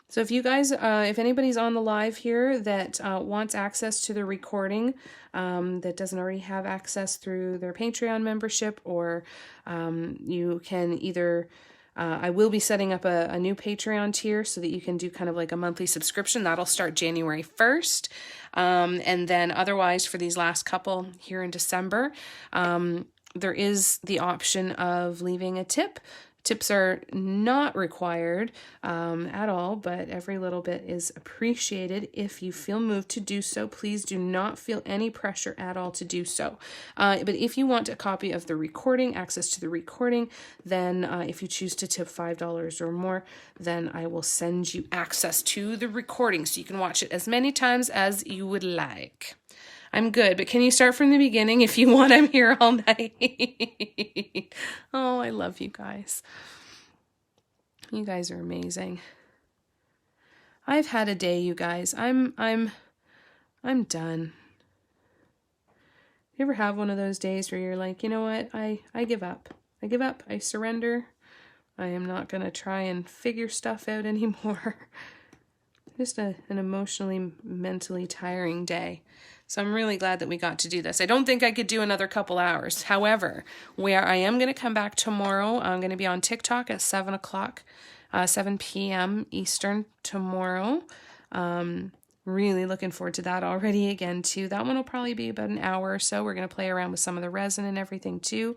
So if you guys, if anybody's on the live here that wants access to the recording, that doesn't already have access through their Patreon membership, or you can either I will be setting up a new Patreon tier so that you can do kind of like a monthly subscription. That'll start January 1st. And then otherwise for these last couple here in December, there is the option of leaving a tip. Tips are not required at all, but every little bit is appreciated. If you feel moved to do so, please do not feel any pressure at all to do so. But if you want a copy of the recording, access to the recording, then if you choose to tip $5 or more, then I will send you access to the recording so you can watch it as many times as you would like. I'm good, but can you start from the beginning if you want? I'm here all night. Oh, I love you guys. You guys are amazing. I've had a day, you guys. I'm done. You ever have one of those days where you're like, you know what? I give up. I give up. I surrender. I am not going to try and figure stuff out anymore. Just an emotionally, mentally tiring day. So I'm really glad that we got to do this. I don't think I could do another couple hours. However, where I am going to come back tomorrow, I'm going to be on TikTok at 7 o'clock, 7 p.m. Eastern tomorrow. Really looking forward to that already again too. That one will probably be about an hour or so. We're going to play around with some of the resin and everything too.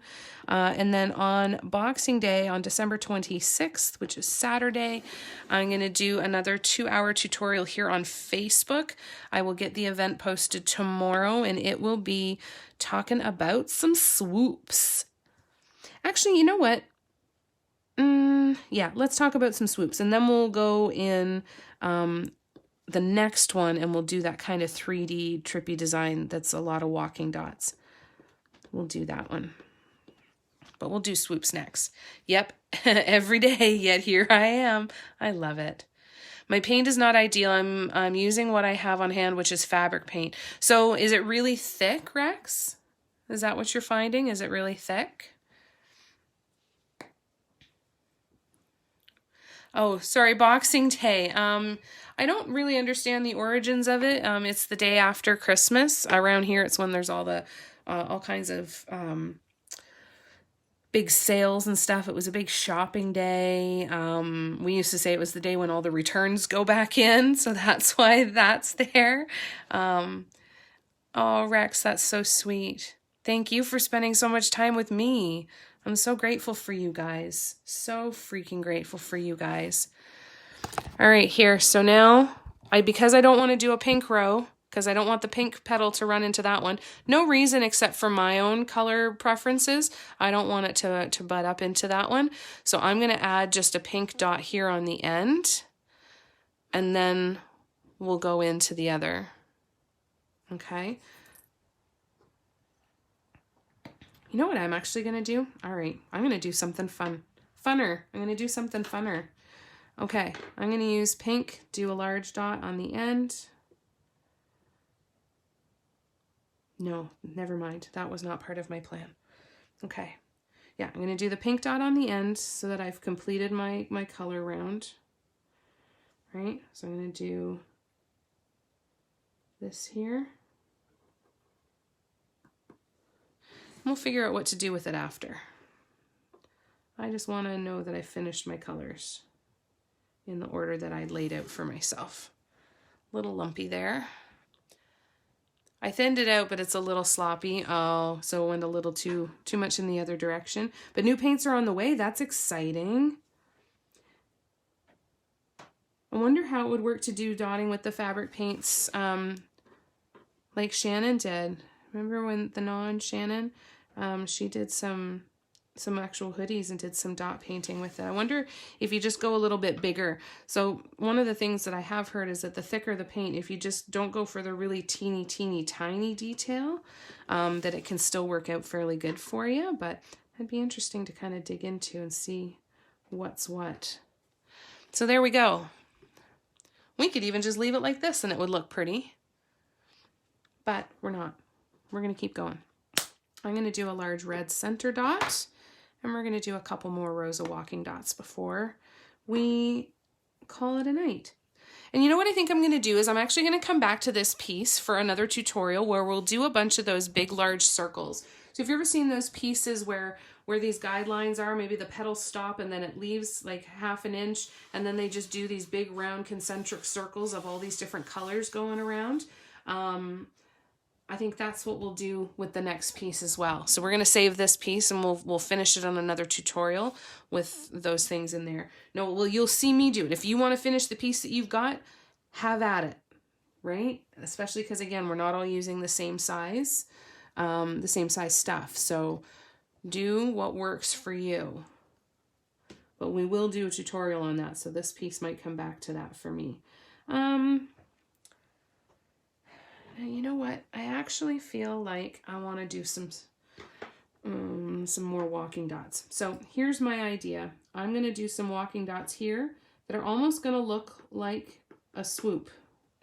And then on Boxing Day on December 26th, which is Saturday, I'm going to do another 2-hour tutorial here on Facebook. I will get the event posted tomorrow and it will be talking about some swoops. Actually, you know what? Yeah, let's talk about some swoops and then we'll go in the next one and we'll do that kind of 3D trippy design that's a lot of walking dots. We'll do that one. But we'll do swoops next. Yep, every day, yet here I am. I love it. My paint is not ideal. I'm using what I have on hand, which is fabric paint. So is it really thick, Rex? Is that what you're finding? Is it really thick? Oh, sorry, Boxing Day. I don't really understand the origins of it. It's the day after Christmas. Around here, it's when there's all the all kinds of big sales and stuff. It was a big shopping day. We used to say it was the day when all the returns go back in, so that's why that's there. Oh, Rex, that's so sweet. Thank you for spending so much time with me. I'm so grateful for you guys. So freaking grateful for you guys. All right, here. So now, because I don't want to do a pink row, because I don't want the pink petal to run into that one. No reason except for my own color preferences. I don't want it to butt up into that one. So I'm going to add just a pink dot here on the end. And then we'll go into the other. Okay. You know what I'm actually going to do? All right, I'm going to do something funner. I'm going to do something funner. Okay, I'm going to use pink, do a large dot on the end. No, never mind. That was not part of my plan. Okay, yeah, I'm going to do the pink dot on the end so that I've completed my color round. Right, so I'm going to do this here. We'll figure out what to do with it after. I just want to know that I finished my colors in the order that I laid out for myself. Little lumpy there. I thinned it out, but it's a little sloppy. Oh, so it went a little too much in the other direction. But new paints are on the way. That's exciting. I wonder how it would work to do dotting with the fabric paints like Shannon did. Remember when the non-Shannon, she did some actual hoodies and did some dot painting with it. I wonder if you just go a little bit bigger. So one of the things that I have heard is that the thicker the paint, if you just don't go for the really teeny tiny detail, that it can still work out fairly good for you. But it'd be interesting to kind of dig into and see what's what. So there we go. We could even just leave it like this and it would look pretty. But we're not. We're going to keep going. I'm going to do a large red center dot, and we're going to do a couple more rows of walking dots before we call it a night. And you know what I think I'm going to do is I'm actually going to come back to this piece for another tutorial where we'll do a bunch of those big, large circles. So if you've ever seen those pieces where these guidelines are, maybe the petals stop and then it leaves like ½ an inch, and then they just do these big round concentric circles of all these different colors going around. I think that's what we'll do with the next piece as well. So we're going to save this piece and we'll finish it on another tutorial with those things in there. No, well, you'll see me do it. If you want to finish the piece that you've got, have at it, right? Especially because, again, we're not all using the same size stuff. So do what works for you. But we will do a tutorial on that. So this piece might come back to that for me. You know what? I actually feel like I want to do some more walking dots. So here's my idea. I'm going to do some walking dots here that are almost going to look like a swoop,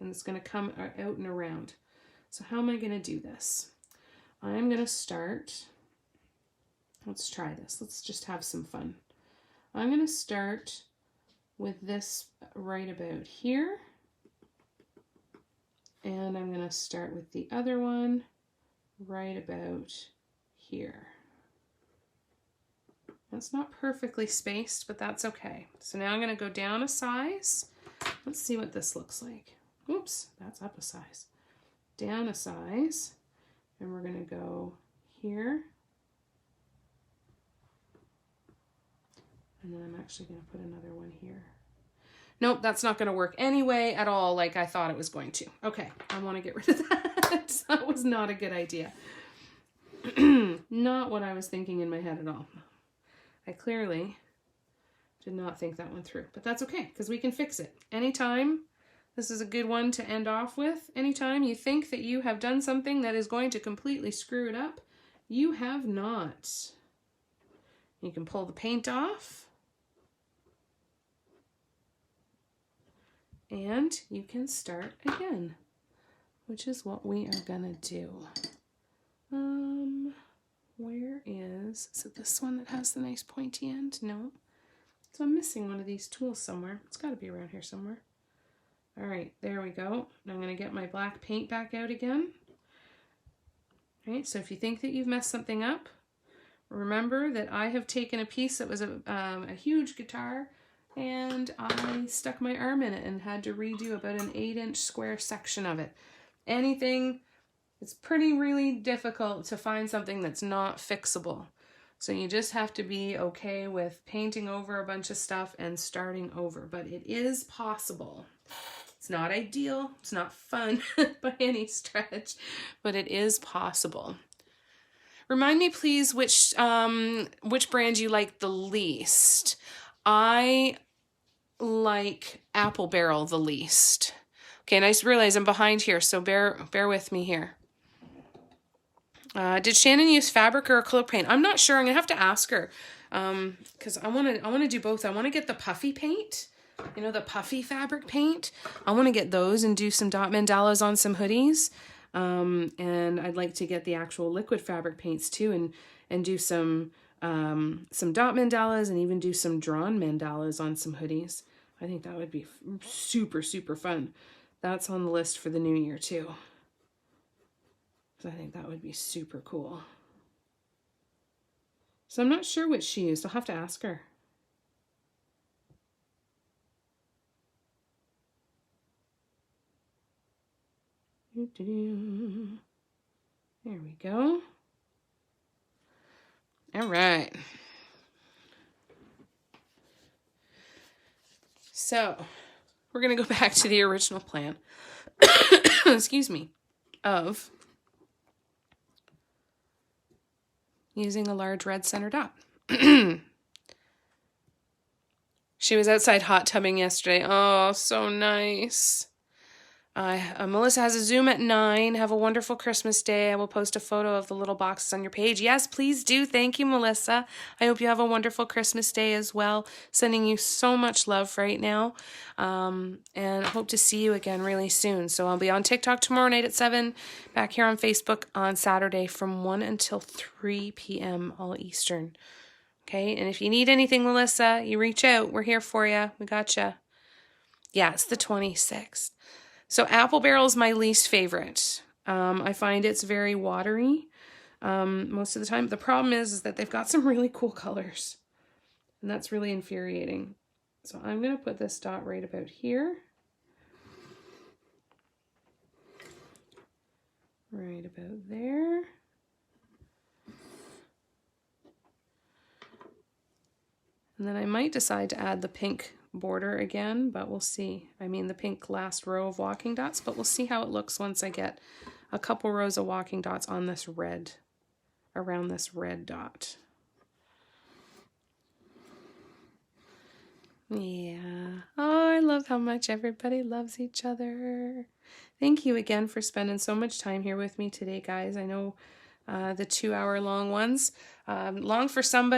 and it's going to come out and around. So how am I going to do this? I'm going to start. Let's try this. Let's just have some fun. I'm going to start with this right about here. And I'm going to start with the other one right about here. That's not perfectly spaced, but that's okay. So now I'm going to go down a size. Let's see what this looks like. Oops, that's up a size. Down a size. And we're going to go here. And then I'm actually going to put another one here. Nope, that's not going to work anyway at all like I thought it was going to. Okay, I want to get rid of that. That was not a good idea. Not what I was thinking in my head at all. I clearly did not think that one through, but that's okay because we can fix it. Anytime, this is a good one to end off with. Anytime you think that you have done something that is going to completely screw it up, you have not. You can pull the paint off. And you can start again, which is what we are gonna do. Where is it this one that has the nice pointy end? No. So I'm missing one of these tools somewhere. It's gotta be around here somewhere. All right, there we go. Now I'm gonna get my black paint back out again. All right, so if you think that you've messed something up, remember that I have taken a piece that was a huge guitar and I stuck my arm in it and had to redo about an 8-inch square section of it. Anything, it's really difficult to find something that's not fixable. So you just have to be okay with painting over a bunch of stuff and starting over, but it is possible. It's not ideal, it's not fun by any stretch, but it is possible. Remind me please which brand you like the least. I like Apple Barrel the least. Okay, and I just realize I'm behind here, so bear with me here. Did Shannon use fabric or acrylic paint? I'm not sure. I'm gonna have to ask her because I want to do both. I want to get the puffy paint, you know, the puffy fabric paint. I want to get those and do some dot mandalas on some hoodies. And I'd like to get the actual liquid fabric paints too, and do some dot mandalas and even do some drawn mandalas on some hoodies. I think that would be super fun. That's on the list for the new year too. So I think that would be super cool. So I'm not sure which she used. I'll have to ask her. There we go. All right. So we're going to go back to the original plan, excuse me, of using a large red center dot. She was outside hot tubbing yesterday. Oh, so nice. Melissa has a Zoom at 9. Have a wonderful Christmas day. I will post a photo of the little boxes on your page. Yes, please do. Thank you, Melissa. I hope you have a wonderful Christmas day as well. Sending you so much love right now. And I hope to see you again really soon. So I'll be on TikTok tomorrow night at 7. Back here on Facebook on Saturday from 1 until 3 p.m. all Eastern. Okay, and if you need anything, Melissa, you reach out. We're here for you. We gotcha. Yeah, it's the 26th. So Apple Barrel is my least favorite. I find it's very watery most of the time. The problem is that they've got some really cool colors, and that's really infuriating. So I'm going to put this dot right about here. Right about there. And then I might decide to add the pink border again, but we'll see. I mean the pink last row of walking dots, but we'll see how it looks once I get a couple rows of walking dots on this red, around this red dot. Yeah. Oh, I love how much everybody loves each other. Thank you again for spending so much time here with me today, guys. I know the 2-hour-long ones. Long for some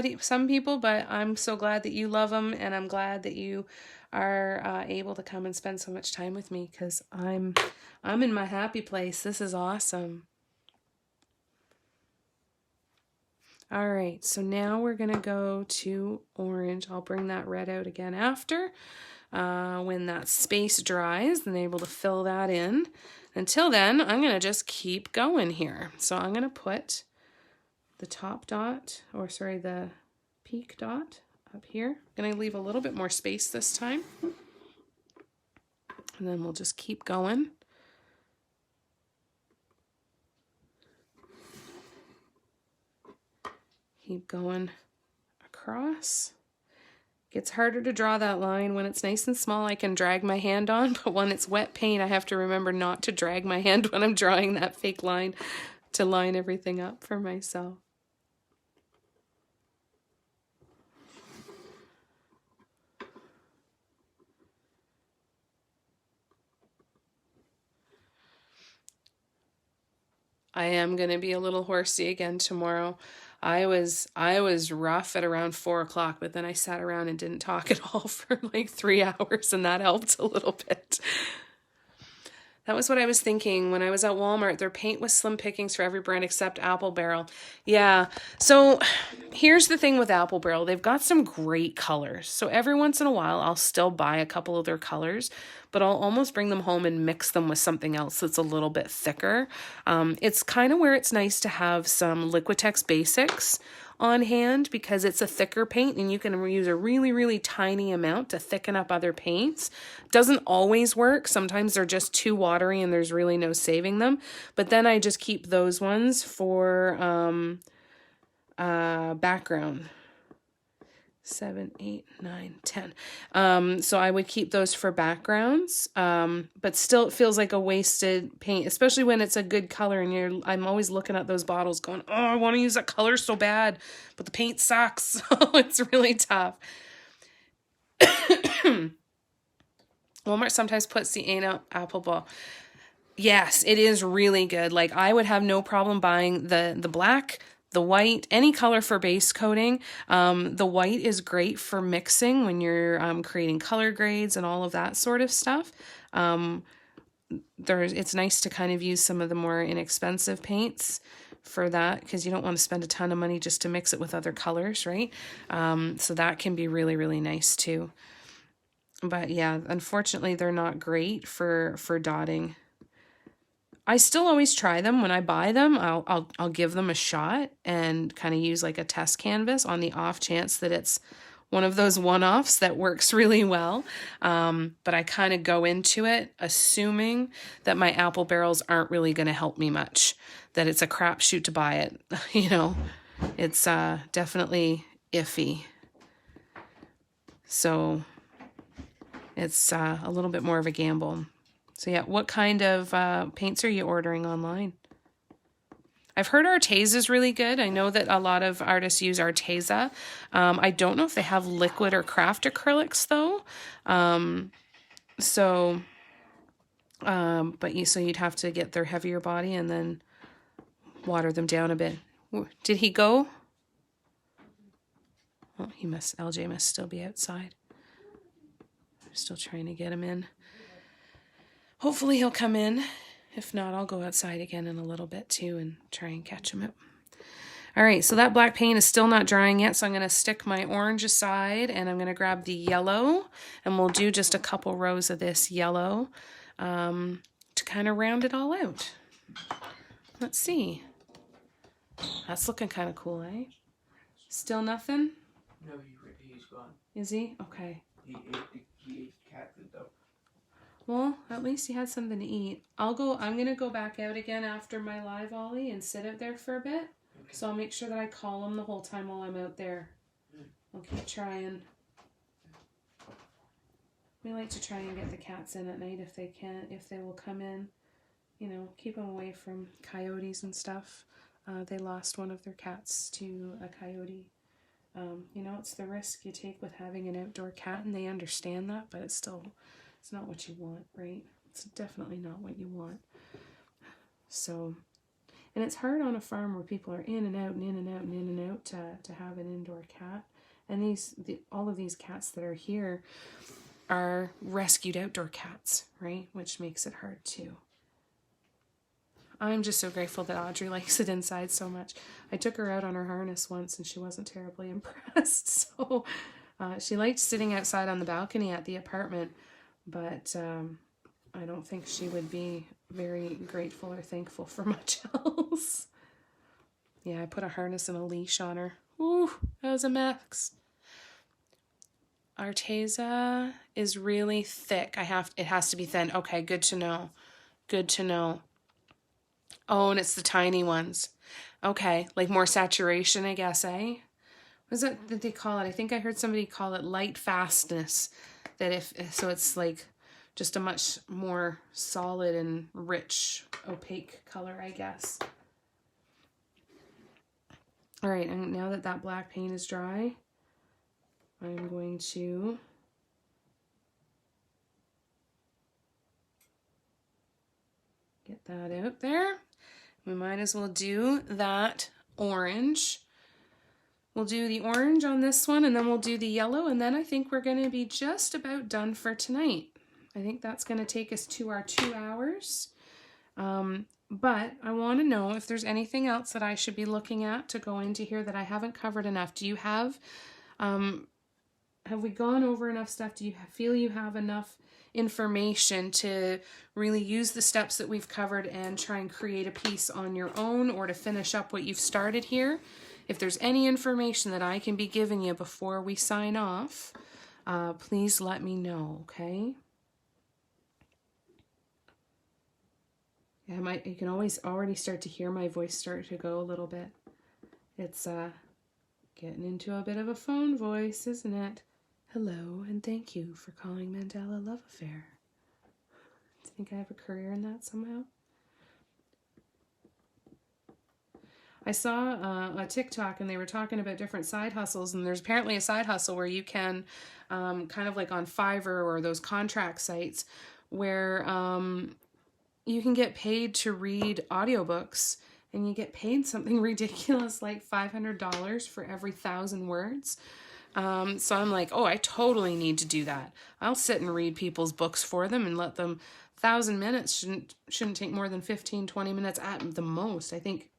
people, but I'm so glad that you love them, and I'm glad that you are able to come and spend so much time with me, because I'm in my happy place. This is awesome. All right, so now we're gonna go to orange. I'll bring that red out again after. When that space dries, then able to fill that in. Until then, I'm gonna just keep going here. So I'm gonna put the top dot, or sorry, the peak dot up here. I'm gonna leave a little bit more space this time. And then we'll just keep going. Keep going across. Gets harder to draw that line. When it's nice and small, I can drag my hand on, but when it's wet paint, I have to remember not to drag my hand when I'm drawing that fake line to line everything up for myself. I am going to be a little horsey again tomorrow. I was rough at around 4 o'clock, but then I sat around and didn't talk at all for like 3 hours, and that helped a little bit. That was what I was thinking when I was at Walmart. Their paint was slim pickings for every brand except Apple Barrel. Yeah, so here's the thing with Apple Barrel. They've got some great colors. So every once in a while, I'll still buy a couple of their colors, but I'll almost bring them home and mix them with something else that's a little bit thicker. It's kind of where it's nice to have some Liquitex Basics on hand because it's a thicker paint and you can use a really, really tiny amount to thicken up other paints. Doesn't always work. Sometimes they're just too watery and there's really no saving them. But then I just keep those ones for background. 7, 8, 9, 10. So I would keep those for backgrounds, but still it feels like a wasted paint, especially when it's a good color and I'm always looking at those bottles going, oh, I want to use that color so bad, but the paint sucks. So it's really tough. Walmart sometimes puts the Apple Ball. Yes, it is really good. Like I would have no problem buying the black, the white, any color for base coating. The white is great for mixing when you're creating color grades and all of that sort of stuff. It's nice to kind of use some of the more inexpensive paints for that because you don't want to spend a ton of money just to mix it with other colors, right? So that can be really, really nice too. But yeah, unfortunately, they're not great for dotting. I still always try them when I buy them. I'll give them a shot and kind of use like a test canvas on the off chance that it's one of those one-offs that works really well. But I kind of go into it assuming that my Apple Barrels aren't really going to help me much, that it's a crapshoot to buy it. You know, it's definitely iffy. So it's a little bit more of a gamble. So yeah, what kind of paints are you ordering online? I've heard Arteza is really good. I know that a lot of artists use Arteza. I don't know if they have liquid or craft acrylics though. So you'd have to get their heavier body and then water them down a bit. Did he go? Oh, LJ must still be outside. I'm still trying to get him in. Hopefully he'll come in. If not, I'll go outside again in a little bit too and try and catch him up. All right, so that black paint is still not drying yet, so I'm going to stick my orange aside and I'm going to grab the yellow and we'll do just a couple rows of this yellow to kind of round it all out. Let's see. That's looking kind of cool, eh? Still nothing? No, he's gone. Is he? Okay. He ate cat food though. Well, at least he had something to eat. I'm going to go back out again after my live ollie and sit out there for a bit. Okay. So I'll make sure that I call him the whole time while I'm out there. I'll keep trying. We like to try and get the cats in at night if they will come in. You know, keep them away from coyotes and stuff. They lost one of their cats to a coyote. You know, it's the risk you take with having an outdoor cat, and they understand that, but it's not what you want, right? It's definitely not what you want. So, and it's hard on a farm where people are in and out and in and out and in and out to have an indoor cat. And all of these cats that are here are rescued outdoor cats, right? Which makes it hard too. I'm just so grateful that Audrey likes it inside so much. I took her out on her harness once and she wasn't terribly impressed. So she liked sitting outside on the balcony at the apartment, but I don't think she would be very grateful or thankful for much else. Yeah, I put a harness and a leash on her. Ooh, that was a mess. Arteza is really thick. It has to be thin. Okay, good to know. Good to know. Oh, and it's the tiny ones. Okay, like more saturation, I guess, eh? What is that they call it? I think I heard somebody call it light fastness. So it's like just a much more solid and rich, opaque color, I guess. All right, and now that that black paint is dry, I'm going to get that out there. We might as well do that orange. We'll do the orange on this one, and then we'll do the yellow, and then I think we're going to be just about done for tonight. I think that's going to take us to our 2 hours. But I want to know if there's anything else that I should be looking at to go into here that I haven't covered enough. Do you have we gone over enough stuff? Do you feel you have enough information to really use the steps that we've covered and try and create a piece on your own, or to finish up what you've started here? If there's any information that I can be giving you before we sign off, please let me know, okay? Yeah, you can always already start to hear my voice start to go a little bit. It's getting into a bit of a phone voice, isn't it? Hello, and thank you for calling Mandela Love Affair. Do you think I have a career in that somehow? I saw a TikTok and they were talking about different side hustles, and there's apparently a side hustle where you can, kind of like on Fiverr or those contract sites, where you can get paid to read audiobooks, and you get paid something ridiculous like $500 for every 1,000 words. So I'm like, oh, I totally need to do that. I'll sit and read people's books for them and let them. 1,000 minutes shouldn't take more than 15, 20 minutes at the most. I think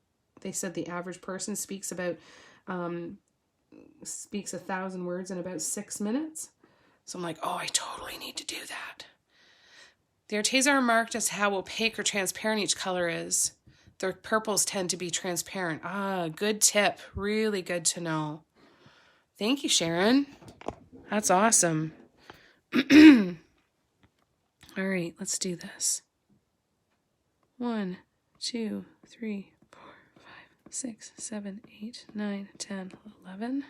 they said the average person speaks 1,000 words in about 6 minutes. So I'm like, oh, I totally need to do that. The Arteza are marked as how opaque or transparent each color is. Their purples tend to be transparent. Ah, good tip. Really good to know. Thank you, Sharon. That's awesome. All right, let's do this. 1, 2, 3, 4, 5, 6, 7, 8, 9, 10, 11.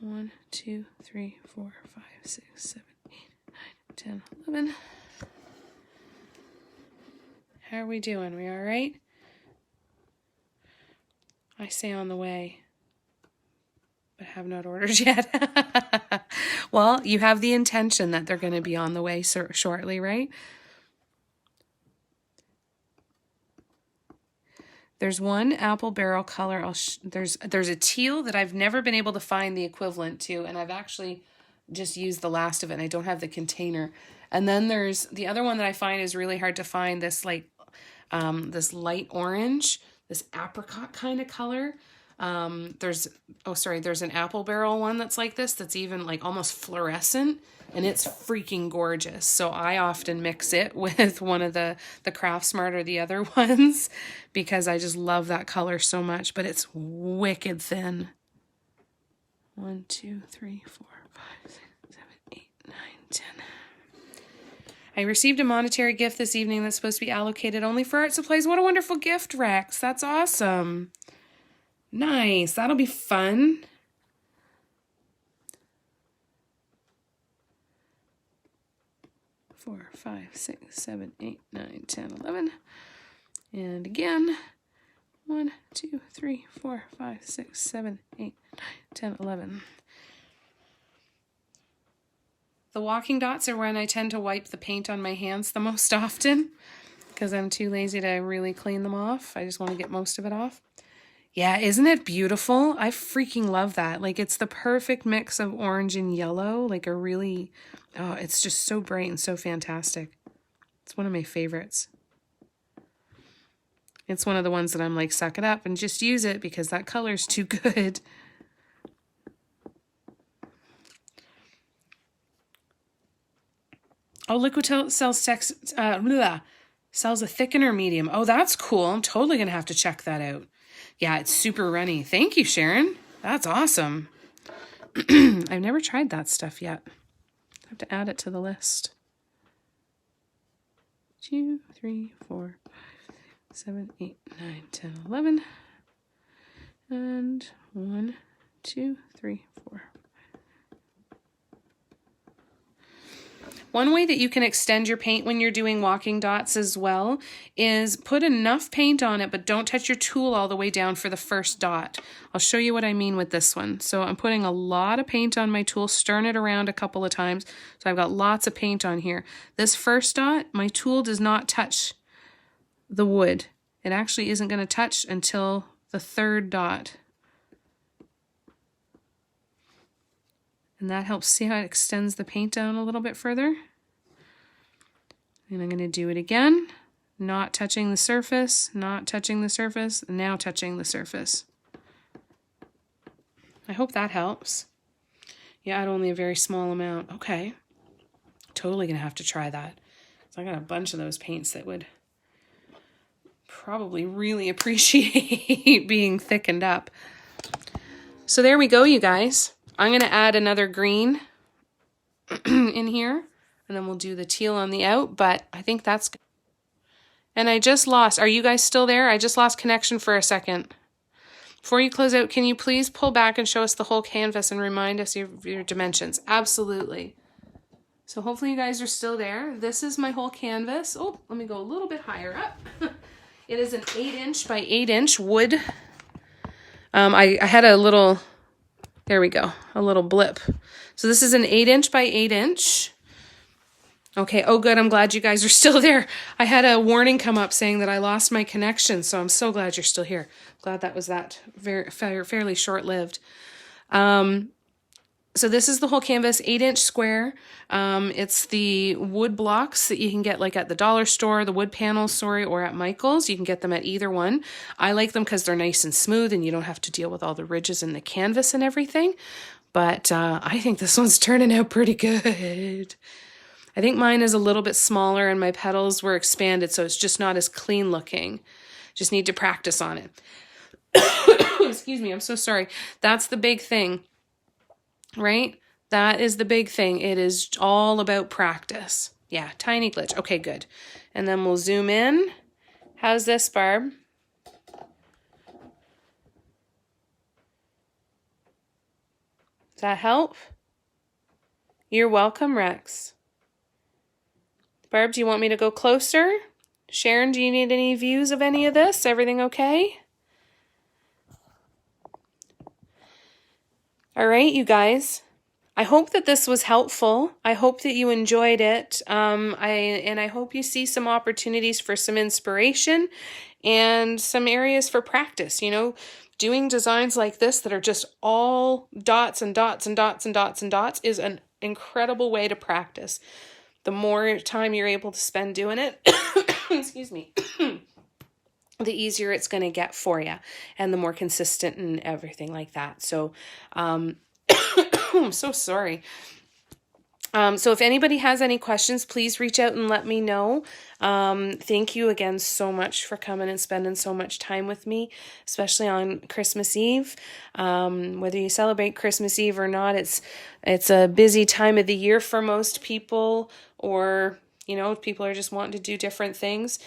1, 2, 3, 4, 5, 6, 7, 8, 9, 10, 11. How are we doing? We all right? I say on the way, but have not ordered yet. Well, you have the intention that they're going to be on the way shortly, right? There's one apple barrel color. There's a teal that I've never been able to find the equivalent to, and I've actually just used the last of it, and I don't have the container. And then there's the other one that I find is really hard to find, this like this light orange, this apricot kind of color. There's an apple barrel one that's like this, that's even like almost fluorescent, and it's freaking gorgeous. So I often mix it with one of the Craftsmart or the other ones because I just love that color so much, but it's wicked thin. 1, 2, 3, 4, 5, 6, 7, 8, 9, 10. I received a monetary gift this evening that's supposed to be allocated only for art supplies. What a wonderful gift, Rex. That's awesome. Nice. That'll be fun. Four, 5, 6, 7, 8, 9, 10, 11. And again. 1, 2, 3, 4, 5, 6, 7, 8, 9, 10, 11. The walking dots are when I tend to wipe the paint on my hands the most often because I'm too lazy to really clean them off. I just want to get most of it off. Yeah, isn't it beautiful? I freaking love that. Like, it's the perfect mix of orange and yellow. Like it's just so bright and so fantastic. It's one of my favorites. It's one of the ones that I'm like, suck it up and just use it because that color's too good. Oh, Liquid sells sells a thickener medium. Oh, that's cool. I'm totally going to have to check that out. Yeah, it's super runny. Thank you, Sharon. That's awesome. I've never tried that stuff yet. I have to add it to the list. 2, 3, 4, 5, 7, 8, 9, 10, 11. And 1, 2, 3, 4. One way that you can extend your paint when you're doing walking dots as well is put enough paint on it, but don't touch your tool all the way down for the first dot. I'll show you what I mean with this one. So I'm putting a lot of paint on my tool, stirring it around a couple of times. So I've got lots of paint on here. This first dot, my tool does not touch the wood. It actually isn't going to touch until the third dot. And that helps. See how it extends the paint down a little bit further? And I'm going to do it again. Not touching the surface, not touching the surface, now touching the surface. I hope that helps. Yeah, add only a very small amount. Okay. Totally going to have to try that. So I got a bunch of those paints that would probably really appreciate being thickened up. So there we go, you guys. I'm going to add another green in here, and then we'll do the teal on the out, but I think that's good. And I just lost, are you guys still there? I just lost connection for a second. Before you close out, can you please pull back and show us the whole canvas and remind us of your dimensions? Absolutely. So hopefully you guys are still there. This is my whole canvas. Oh, let me go a little bit higher up. It is an 8" by 8" wood. I had a little... There we go, a little blip. So this is an 8" by 8". Okay, oh good, I'm glad you guys are still there. I had a warning come up saying that I lost my connection, so I'm so glad you're still here. Glad that was that fairly short-lived. So this is the whole canvas, 8" square. It's the wood blocks that you can get like at the dollar store, the wood panels, sorry, or at Michael's. You can get them at either one. I like them because they're nice and smooth and you don't have to deal with all the ridges in the canvas and everything. But I think this one's turning out pretty good. I think mine is a little bit smaller and my petals were expanded, so it's just not as clean looking. Just need to practice on it. Excuse me, I'm so sorry. That's the big thing. Right? That is the big thing. It is all about practice. Yeah, tiny glitch. Okay, good. And then we'll zoom in. How's this, Barb? Does that help? You're welcome, Rex. Barb, do you want me to go closer? Sharon, do you need any views of any of this? Everything okay? All right, you guys. I hope that this was helpful. I hope that you enjoyed it. I hope you see some opportunities for some inspiration and some areas for practice. You know, doing designs like this that are just all dots and dots and dots and dots and dots is an incredible way to practice. The more time you're able to spend doing it, excuse me, the easier it's going to get for you and the more consistent and everything like that. So, I'm so sorry. So if anybody has any questions, please reach out and let me know. Thank you again so much for coming and spending so much time with me, especially on Christmas Eve. Whether you celebrate Christmas Eve or not, it's a busy time of the year for most people, or, you know, people are just wanting to do different things.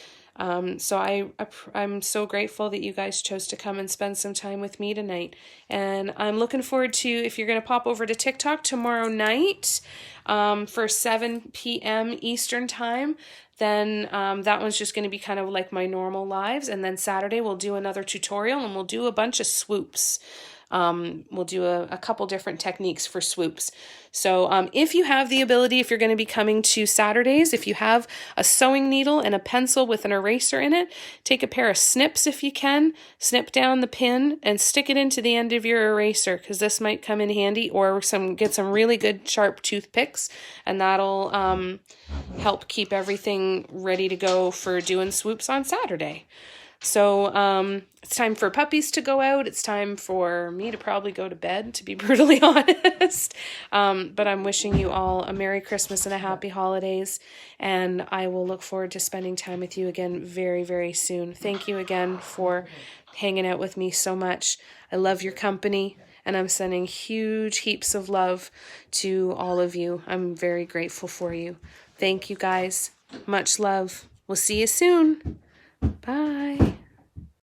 So I'm so grateful that you guys chose to come and spend some time with me tonight. And I'm looking forward to, if you're going to pop over to TikTok tomorrow night, for 7 p.m. Eastern time, then that one's just going to be kind of like my normal lives. And then Saturday we'll do another tutorial and we'll do a bunch of swoops. We'll do a couple different techniques for swoops. So if you have the ability, if you're going to be coming to Saturdays, if you have a sewing needle and a pencil with an eraser in it, take a pair of snips if you can, snip down the pin and stick it into the end of your eraser, because this might come in handy, or get some really good sharp toothpicks, and that'll help keep everything ready to go for doing swoops on Saturday. So it's time for puppies to go out. It's time for me to probably go to bed, to be brutally honest. But I'm wishing you all a Merry Christmas and a Happy Holidays. And I will look forward to spending time with you again very, very soon. Thank you again for hanging out with me so much. I love your company. And I'm sending huge heaps of love to all of you. I'm very grateful for you. Thank you guys. Much love. We'll see you soon.